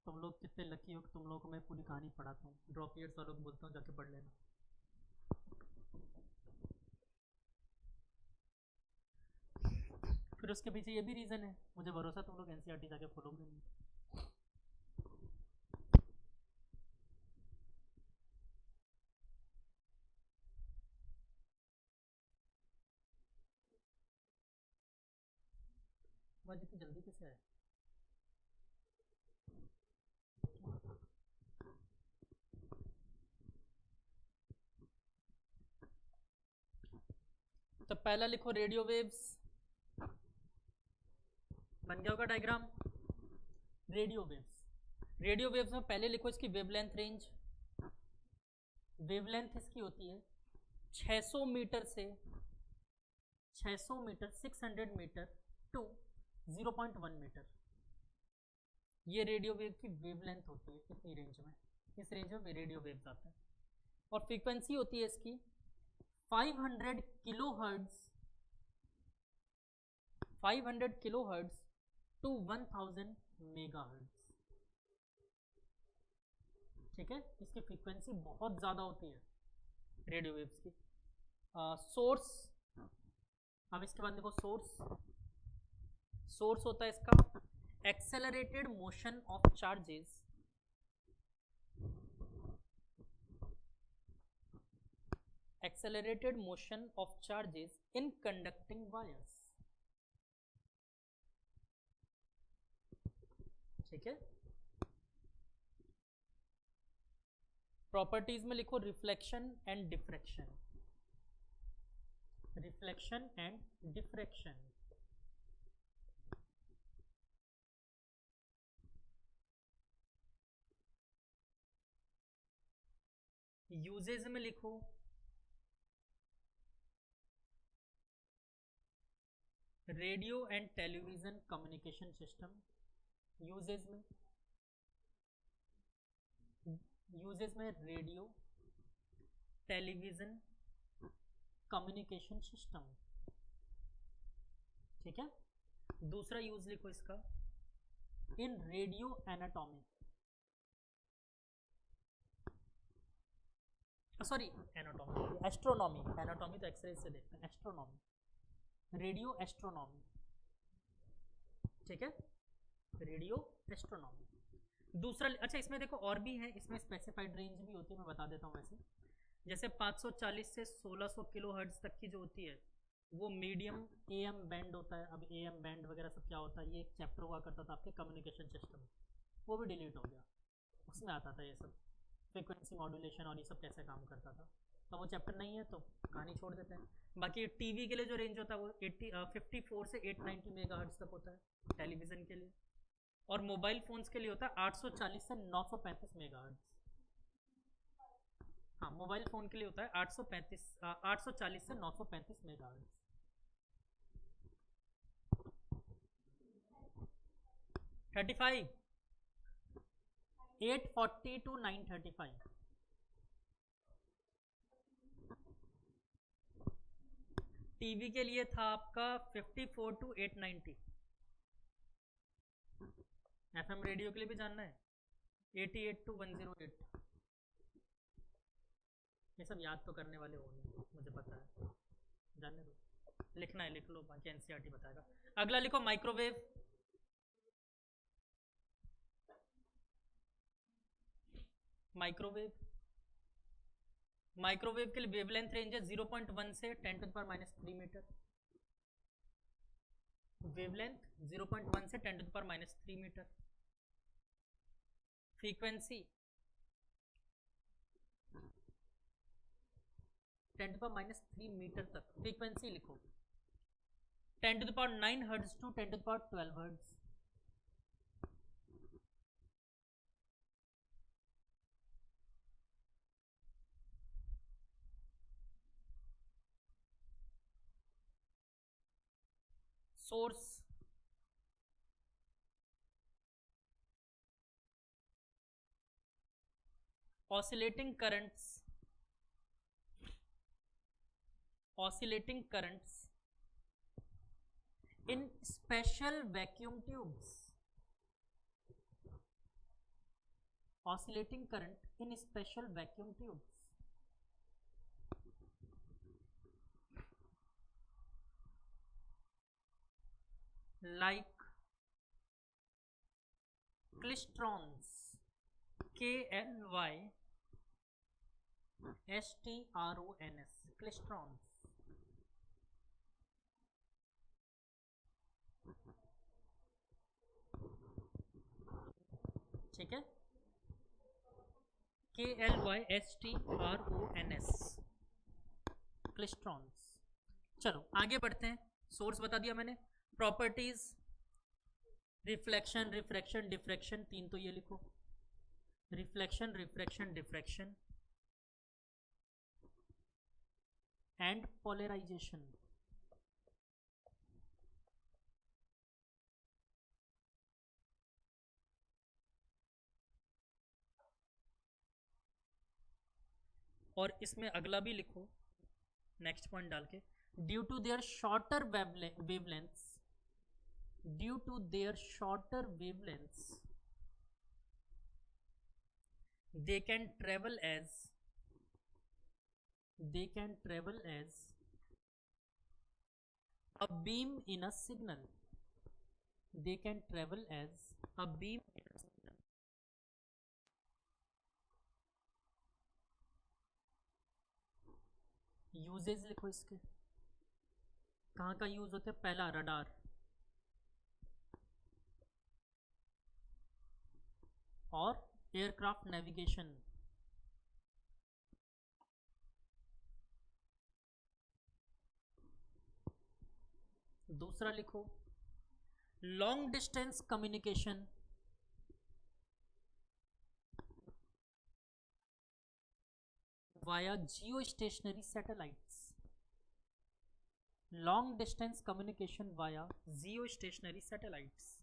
A: तुम लोग कितने लकी हो कि तुम लोगों को मैं पूरी कहानी पढ़ाता हूँ, ड्रॉप ईयर्स वालों को बोलता हूँ जाके पढ़ लेना। फिर उसके पीछे ये भी रीज़न है, मुझे भरोसा तुम लोग एनसीईआरटी जाके खोलोगे नहीं। वह इतनी जल्दी कैसे आए? तो पहला लिखो रेडियो वेव्स, बन गया होगा diagram. Radio waves, radio waves में पहले लिखो इसकी वेवलेंथ रेंज। वेवलेंथ इसकी होती है 600 मीटर से 600 मीटर 600 मीटर टू 0.1 मीटर, ये रेडियो वेव की वेवलेंथ होती है। कितनी रेंज में? इस रेंज में रेडियो वेव्स आते हैं। और फ्रीक्वेंसी होती है इसकी 500 किलोहर्ट्ज, 500 किलोहर्ट्ज टू 1000 मेगाहर्ट्ज, ठीक है। इसकी फ्रीक्वेंसी बहुत ज़्यादा होती है रेडियो वेव्स की। सोर्स, अब इसके बाद देखो सोर्स, सोर्स होता है इसका accelerated motion of charges, accelerated motion of charges in conducting wires, ठीक है। प्रॉपर्टीज में लिखो reflection and diffraction, reflection and diffraction. Uses में लिखो radio and television communication system. Uses में रेडियो टेलीविजन कम्युनिकेशन सिस्टम, ठीक है। दूसरा यूज लिखो इसका in radio anatomy, sorry anatomy, astronomy, anatomy तो एक्सरे से देखते हैं, एस्ट्रोनॉमी, रेडियो एस्ट्रोनॉमी, ठीक है, रेडियो एस्ट्रोनॉमी। दूसरा अच्छा इसमें देखो और भी है, इसमें स्पेसिफाइड रेंज भी होती है, मैं बता देता हूँ वैसे। जैसे 540 से 1600 किलो हर्ट्ज तक की जो होती है वो मीडियम एएम बैंड होता है। अब एएम बैंड वगैरह सब क्या होता है, ये एक चैप्टर हुआ करता था आपके कम्युनिकेशन सिस्टम, वो भी डिलीट हो गया, उसमें आता था ये सब फ्रीक्वेंसी मॉड्यूलेशन और ये सब कैसे काम करता था, तो वो चैप्टर नहीं है तो कहानी छोड़ देते हैं। बाकी टीवी के लिए जो रेंज होता है वो 54 से 890 मेगाहर्ट्ज तक होता है टेलीविज़न के लिए, और मोबाइल फ़ोन्स के लिए होता है 840 से 935 मेगाहर्ट्ज। हाँ मोबाइल फ़ोन के लिए होता है 840 से 935 मेगाहर्ट्ज। 35 840 टू 935। टीवी के लिए था आपका 54 टू 890। एफएम रेडियो के लिए भी जानना है 88 टू 108। ये सब याद तो करने वाले हो नहीं, मुझे पता है, जानने दो, लिखना है लिख लो, बाकी एनसीईआरटी बताएगा। अगला लिखो माइक्रोवेव। माइक्रोवेव, माइक्रोवेव के लिए वेवलेंथ रेंज है 0.1 से 10⁻³ मीटर, वेवलेंथ 0.1 से 10⁻³ मीटर। फ्रीक्वेंसी 10⁻³ मीटर तक फ्रीक्वेंसी लिखो 10⁹ hertz to 10⁻12 hertz. Source, oscillating currents in special vacuum tubes, oscillating current in special vacuum tubes, like Klystrons, KLYSTRONS, Klystrons. ठीक है, KLYSTRONS, क्लिस्ट्रॉन्स। चलो आगे बढ़ते हैं। सोर्स बता दिया मैंने, प्रॉपर्टीज, रिफ्लेक्शन, रिफ्रैक्शन, डिफ्रैक्शन, तीन तो ये लिखो, reflection, refraction, diffraction and polarisation. और इसमें अगला भी लिखो नेक्स्ट पॉइंट डाल के, due to their shorter wavelengths, due to their shorter wavelengths they can travel as a beam in a signal, they can travel as a beam in a signal। Uses लिखो इसके, कहाँ का use होता है? पहला radar, और aircraft navigation, दूसरा लिखो long distance communication, via geostationary satellites, long distance communication via geostationary satellites.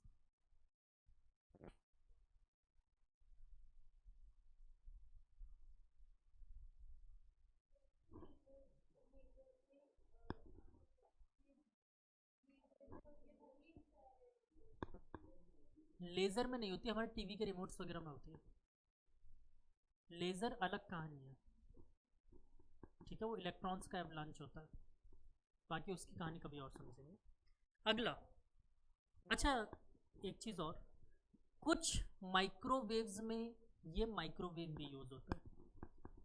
A: Laser में नहीं होती, हमारे टीवी के रिमोट्स वगैरह में होती है। लेजर अलग कहानी है, ठीक है, वो इलेक्ट्रॉन्स का एवलांच होता है, बाकी उसकी कहानी कभी और समझेंगे। अगला, अच्छा एक चीज़ और, कुछ माइक्रोवेव्स में ये माइक्रोवेव भी यूज होता है,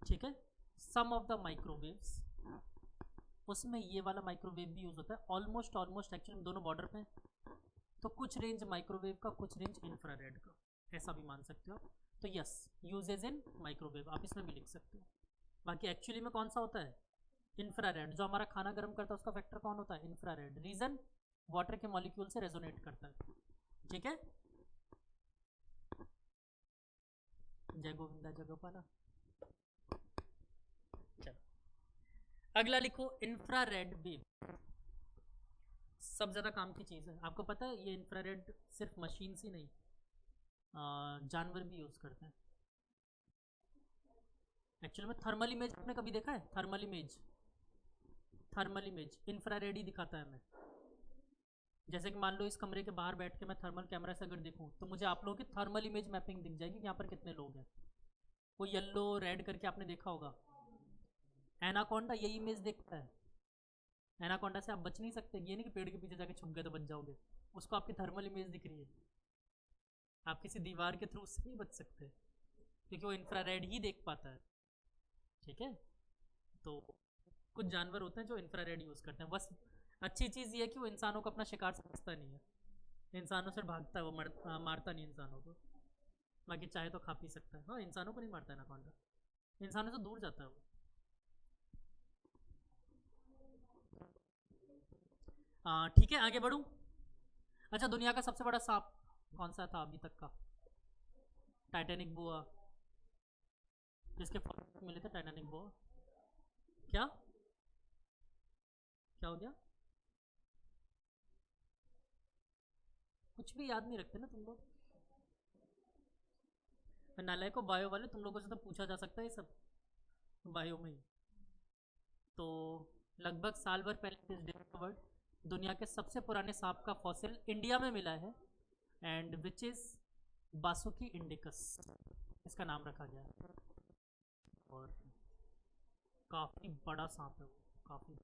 A: ठीक है, सम ऑफ द माइक्रोवेव्स, उसमें ये वाला माइक्रोवेव भी यूज होता है। ऑलमोस्ट एक्चुअली दोनों बॉर्डर पे, तो कुछ रेंज माइक्रोवेव का, कुछ रेंज इंफ्रारेड का, ऐसा भी मान सकते हो आप। तो यस, यूजेज इन माइक्रोवेव आप इसमें भी लिख सकते हो। बाकी एक्चुअली में कौन सा होता है? इंफ्रारेड। जो हमारा खाना गर्म करता है उसका फैक्टर कौन होता है? इंफ्रारेड। रीजन, वाटर के मॉलिक्यूल से रेजोनेट करता है, ठीक है। जय गोविंदा जय गोपाला। चलो अगला लिखो इंफ्रारेड वेव, सब ज़्यादा काम की चीज़ है। आपको पता है ये इंफ्रारेड सिर्फ मशीन ही नहीं, जानवर भी यूज़ करते हैं। एक्चुअली में थर्मल इमेज आपने कभी देखा है? थर्मल इमेज इंफ्रारेड ही दिखाता है हमें। जैसे कि मान लो इस कमरे के बाहर बैठ के मैं थर्मल कैमरा से अगर देखूं तो मुझे आप लोगों की थर्मल इमेज मैपिंग दिख जाएगी कि यहाँ पर कितने लोग हैं। वो येलो रेड करके आपने देखा होगा। एनाकोंडा यही इमेज देखता है। एनाकोंडा से आप बच नहीं सकते, ये नहीं कि पेड़ के पीछे जाके छुप गए तो बच जाओगे, उसको आपकी थर्मल इमेज दिख रही है। आप किसी दीवार के थ्रू उससे नहीं बच सकते क्योंकि वो इंफ्रारेड ही देख पाता है, ठीक है। तो कुछ जानवर होते हैं जो इंफ्रारेड यूज़ करते हैं। बस अच्छी चीज़ ये है कि वो इंसानों को अपना शिकार समझता नहीं है, इंसानों से भागता है वो, मारता नहीं इंसानों को। बाकी चाहे तो खा पी सकता है। हाँ, इंसानों को नहीं मारता है एनाकोंडा, इंसानों से दूर जाता है वो। ठीक है आगे बढ़ूँ। अच्छा, दुनिया का सबसे बड़ा सांप कौन सा था अभी तक का? टाइटैनिक बोआ, जिसके फॉसिल मिले थे। टाइटैनिक बोआ क्या क्या हो गया? कुछ भी याद नहीं रखते ना तुम लोग, नालायक को बायो वाले, तुम लोगों से तो पूछा जा सकता है ये सब बायो में ही। तो लगभग साल भर पहले डिस्कवर्ड दुनिया के सबसे पुराने सांप का फॉसिल इंडिया में मिला है, and which is Vasuki indicus इसका नाम रखा गया है। और काफ़ी बड़ा सांप है वो, काफ़ी,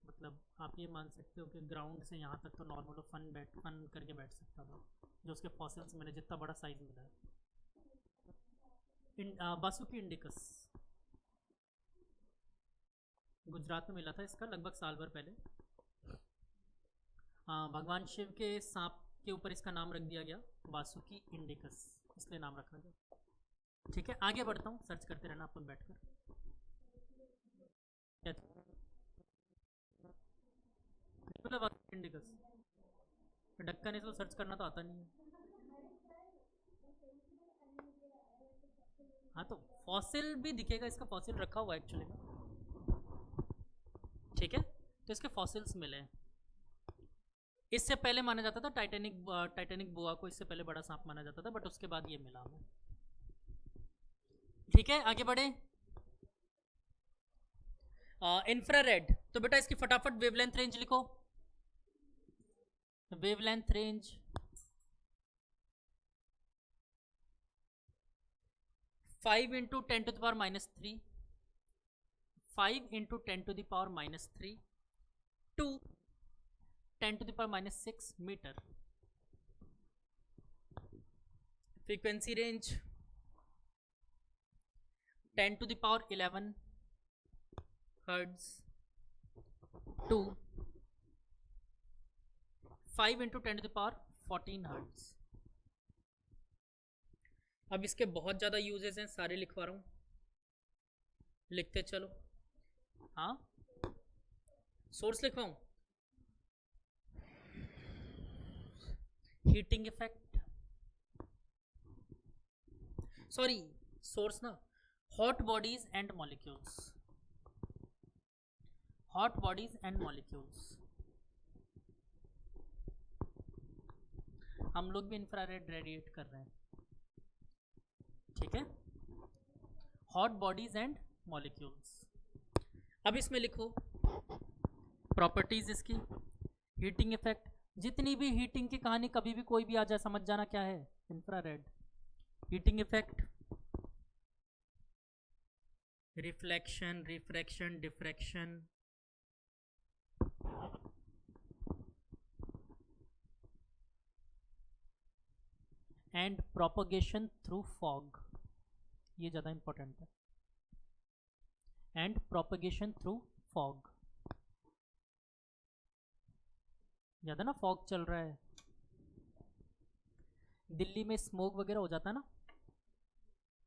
A: मतलब आप ये मान सकते हो कि ग्राउंड से यहाँ तक तो नॉर्मल फन करके बैठ सकता था, जो उसके फॉसिल्स मिले, जितना बड़ा साइज मिला है। बासुकी इंडिकस गुजरात में मिला था इसका लगभग साल भर पहले। भगवान शिव के सांप के ऊपर इसका नाम रख दिया गया बासुकी इंडिकस, इसलिए नाम रखा गया। ठीक है, आगे बढ़ता हूँ, सर्च करते रहना आप लोग बैठकर। इंडिकस ढक्कन, इसको सर्च करना तो आता नहीं है। हाँ तो फॉसिल भी दिखेगा, इसका फॉसिल रखा हुआ है एक्चुअली में। ठीक है, तो इसके फॉसिल्स मिले हैं। इससे पहले माना जाता था टाइटैनिक बोआ को इससे पहले बड़ा सांप माना जाता था, बट उसके बाद ये मिला हमें। ठीक है, आगे बढ़े। इंफ्रारेड, तो बेटा इसकी फटाफट वेवलेंथ रेंज लिखो। Wavelength range 5 into 10 to the power -3, 5 into 10 to the power -3 to 10 to the power -6 metre. Frequency range 10 to the power 11 hertz to 5 into 10 to the power 14 hertz. अब इसके बहुत ज़्यादा यूजेस हैं, सारे लिखवा रहा हूँ, लिखते चलो। हाँ, सोर्स लिखवाऊँ, हीटिंग इफेक्ट, सॉरी सोर्स ना, hot bodies and molecules, hot bodies and molecules. हम लोग भी इंफ्रारेड रेडिएट कर रहे हैं, ठीक है, हॉट बॉडीज एंड मॉलिक्यूल्स। अब इसमें लिखो प्रॉपर्टीज इसकी, हीटिंग इफेक्ट, जितनी भी हीटिंग की कहानी कभी भी कोई भी आ जाए समझ जाना क्या है, infrared. Heating effect, reflection, refraction, diffraction, and propagation through fog, ये ज़्यादा इंपॉर्टेंट है, एंड प्रोपगेशन थ्रू फॉग। याद है ना, फॉग चल रहा है, दिल्ली में स्मोक वगैरह हो जाता है ना,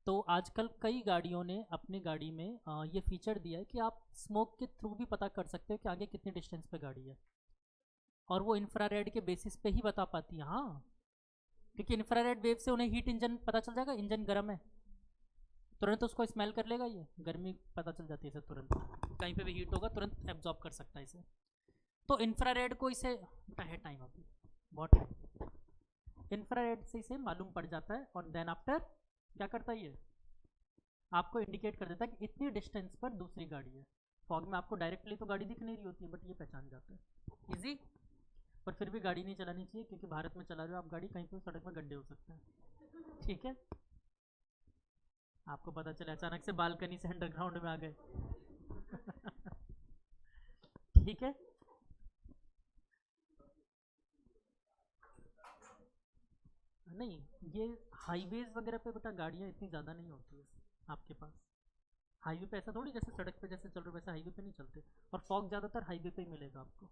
A: तो आजकल कई गाड़ियों ने अपनी गाड़ी में ये फीचर दिया है कि आप स्मोक के थ्रू भी पता कर सकते हो कि आगे कितनी डिस्टेंस पे गाड़ी है, और वो इंफ्रारेड के बेसिस पे ही बता पाती है। हाँ, क्योंकि इंफ्रारेड वेव से उन्हें हीट इंजन पता चल जाएगा, इंजन गर्म है, तुरंत उसको स्मेल कर लेगा, ये गर्मी पता चल जाती है इसे तुरंत, कहीं पे भी हीट होगा तुरंत एब्जॉर्ब कर सकता है इसे। तो इंफ्रारेड को इसे है टाइम अभी बहुत टाइम, इंफ्रारेड से इसे मालूम पड़ जाता है, और देन आफ्टर क्या करता है, ये आपको इंडिकेट कर देता है कि इतनी डिस्टेंस पर दूसरी गाड़ी है। फॉग में आपको डायरेक्टली तो गाड़ी दिख नहीं रही होती है, बट ये पहचान जाता है, इजी। पर फिर भी गाड़ी नहीं चलानी चाहिए, क्योंकि भारत में चला रहे हो आप गाड़ी, कहीं पर सड़क में गड्ढे हो सकते हैं, ठीक है। आपको पता चला अचानक से बालकनी से अंडरग्राउंड में आ गए ठीक है, नहीं ये हाईवेज वगैरह पे बेटा गाड़ियाँ इतनी ज़्यादा नहीं होती है आपके पास, हाईवे पे ऐसा थोड़ी जैसे सड़क पे जैसे चल रहे वैसे हाईवे पे नहीं चलते, और फॉग ज़्यादातर हाईवे पे ही मिलेगा आपको,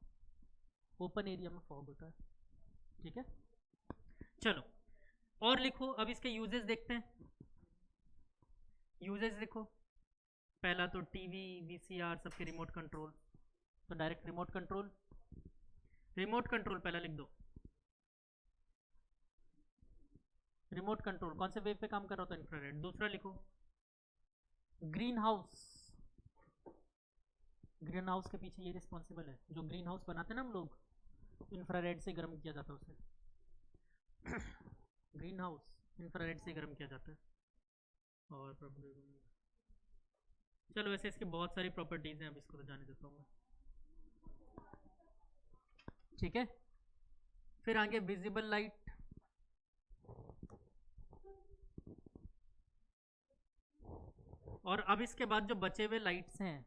A: ओपन एरिया में फॉग होता है, ठीक है। चलो और लिखो, अब इसके यूजेस देखते हैं। यूजेस देखो, पहला तो टीवी, वीसीआर सबके रिमोट कंट्रोल, तो direct remote control, remote control पहला लिख दो। रिमोट कंट्रोल कौन से वेव पे काम कर रहा होता है, इंफ्रारेड। दूसरा लिखो ग्रीन हाउस, ग्रीन हाउस के पीछे ये रिस्पॉन्सिबल है, जो ग्रीन हाउस बनाते हैं ना हम लोग, इंफ्रारेड से गर्म किया जाता है उसे। ग्रीन हाउस इंफ्रारेड से गर्म किया जाता है। और चलो वैसे इसकी बहुत सारी प्रॉपर्टीज़ हैं, अब इसको तो जाने देता हूँ मैं। ठीक है, फिर आगे विजिबल लाइट। और अब इसके बाद जो बचे हुए लाइट्स हैं,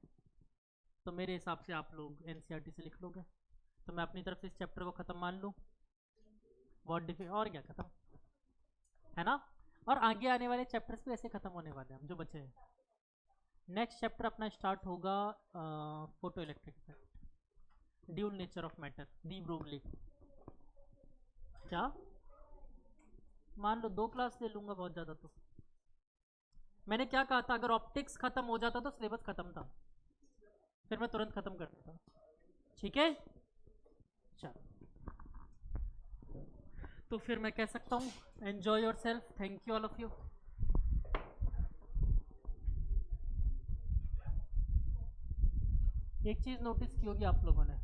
A: तो मेरे हिसाब से आप लोग एनसीईआरटी से लिख लोगे, तो मैं अपनी तरफ से इस चैप्टर को ख़त्म मान लूँ। और क्या ख़त्म है ना। और आगे आने वाले चैप्टर्स भी ऐसे ख़त्म होने वाले हैं जो बचे हैं। नेक्स्ट चैप्टर अपना स्टार्ट होगा photo electric effect, dual nature of matter, the Broglie. क्या मान लो 2 क्लास ले लूँगा बहुत ज़्यादा तो। मैंने क्या कहा था, अगर ऑप्टिक्स ख़त्म हो जाता तो सिलेबस ख़त्म था, फिर मैं तुरंत ख़त्म कर देता। ठीक है, चलो तो फिर मैं कह सकता हूँ enjoy your self, thank you all of you. एक चीज़ नोटिस की होगी आप लोगों ने,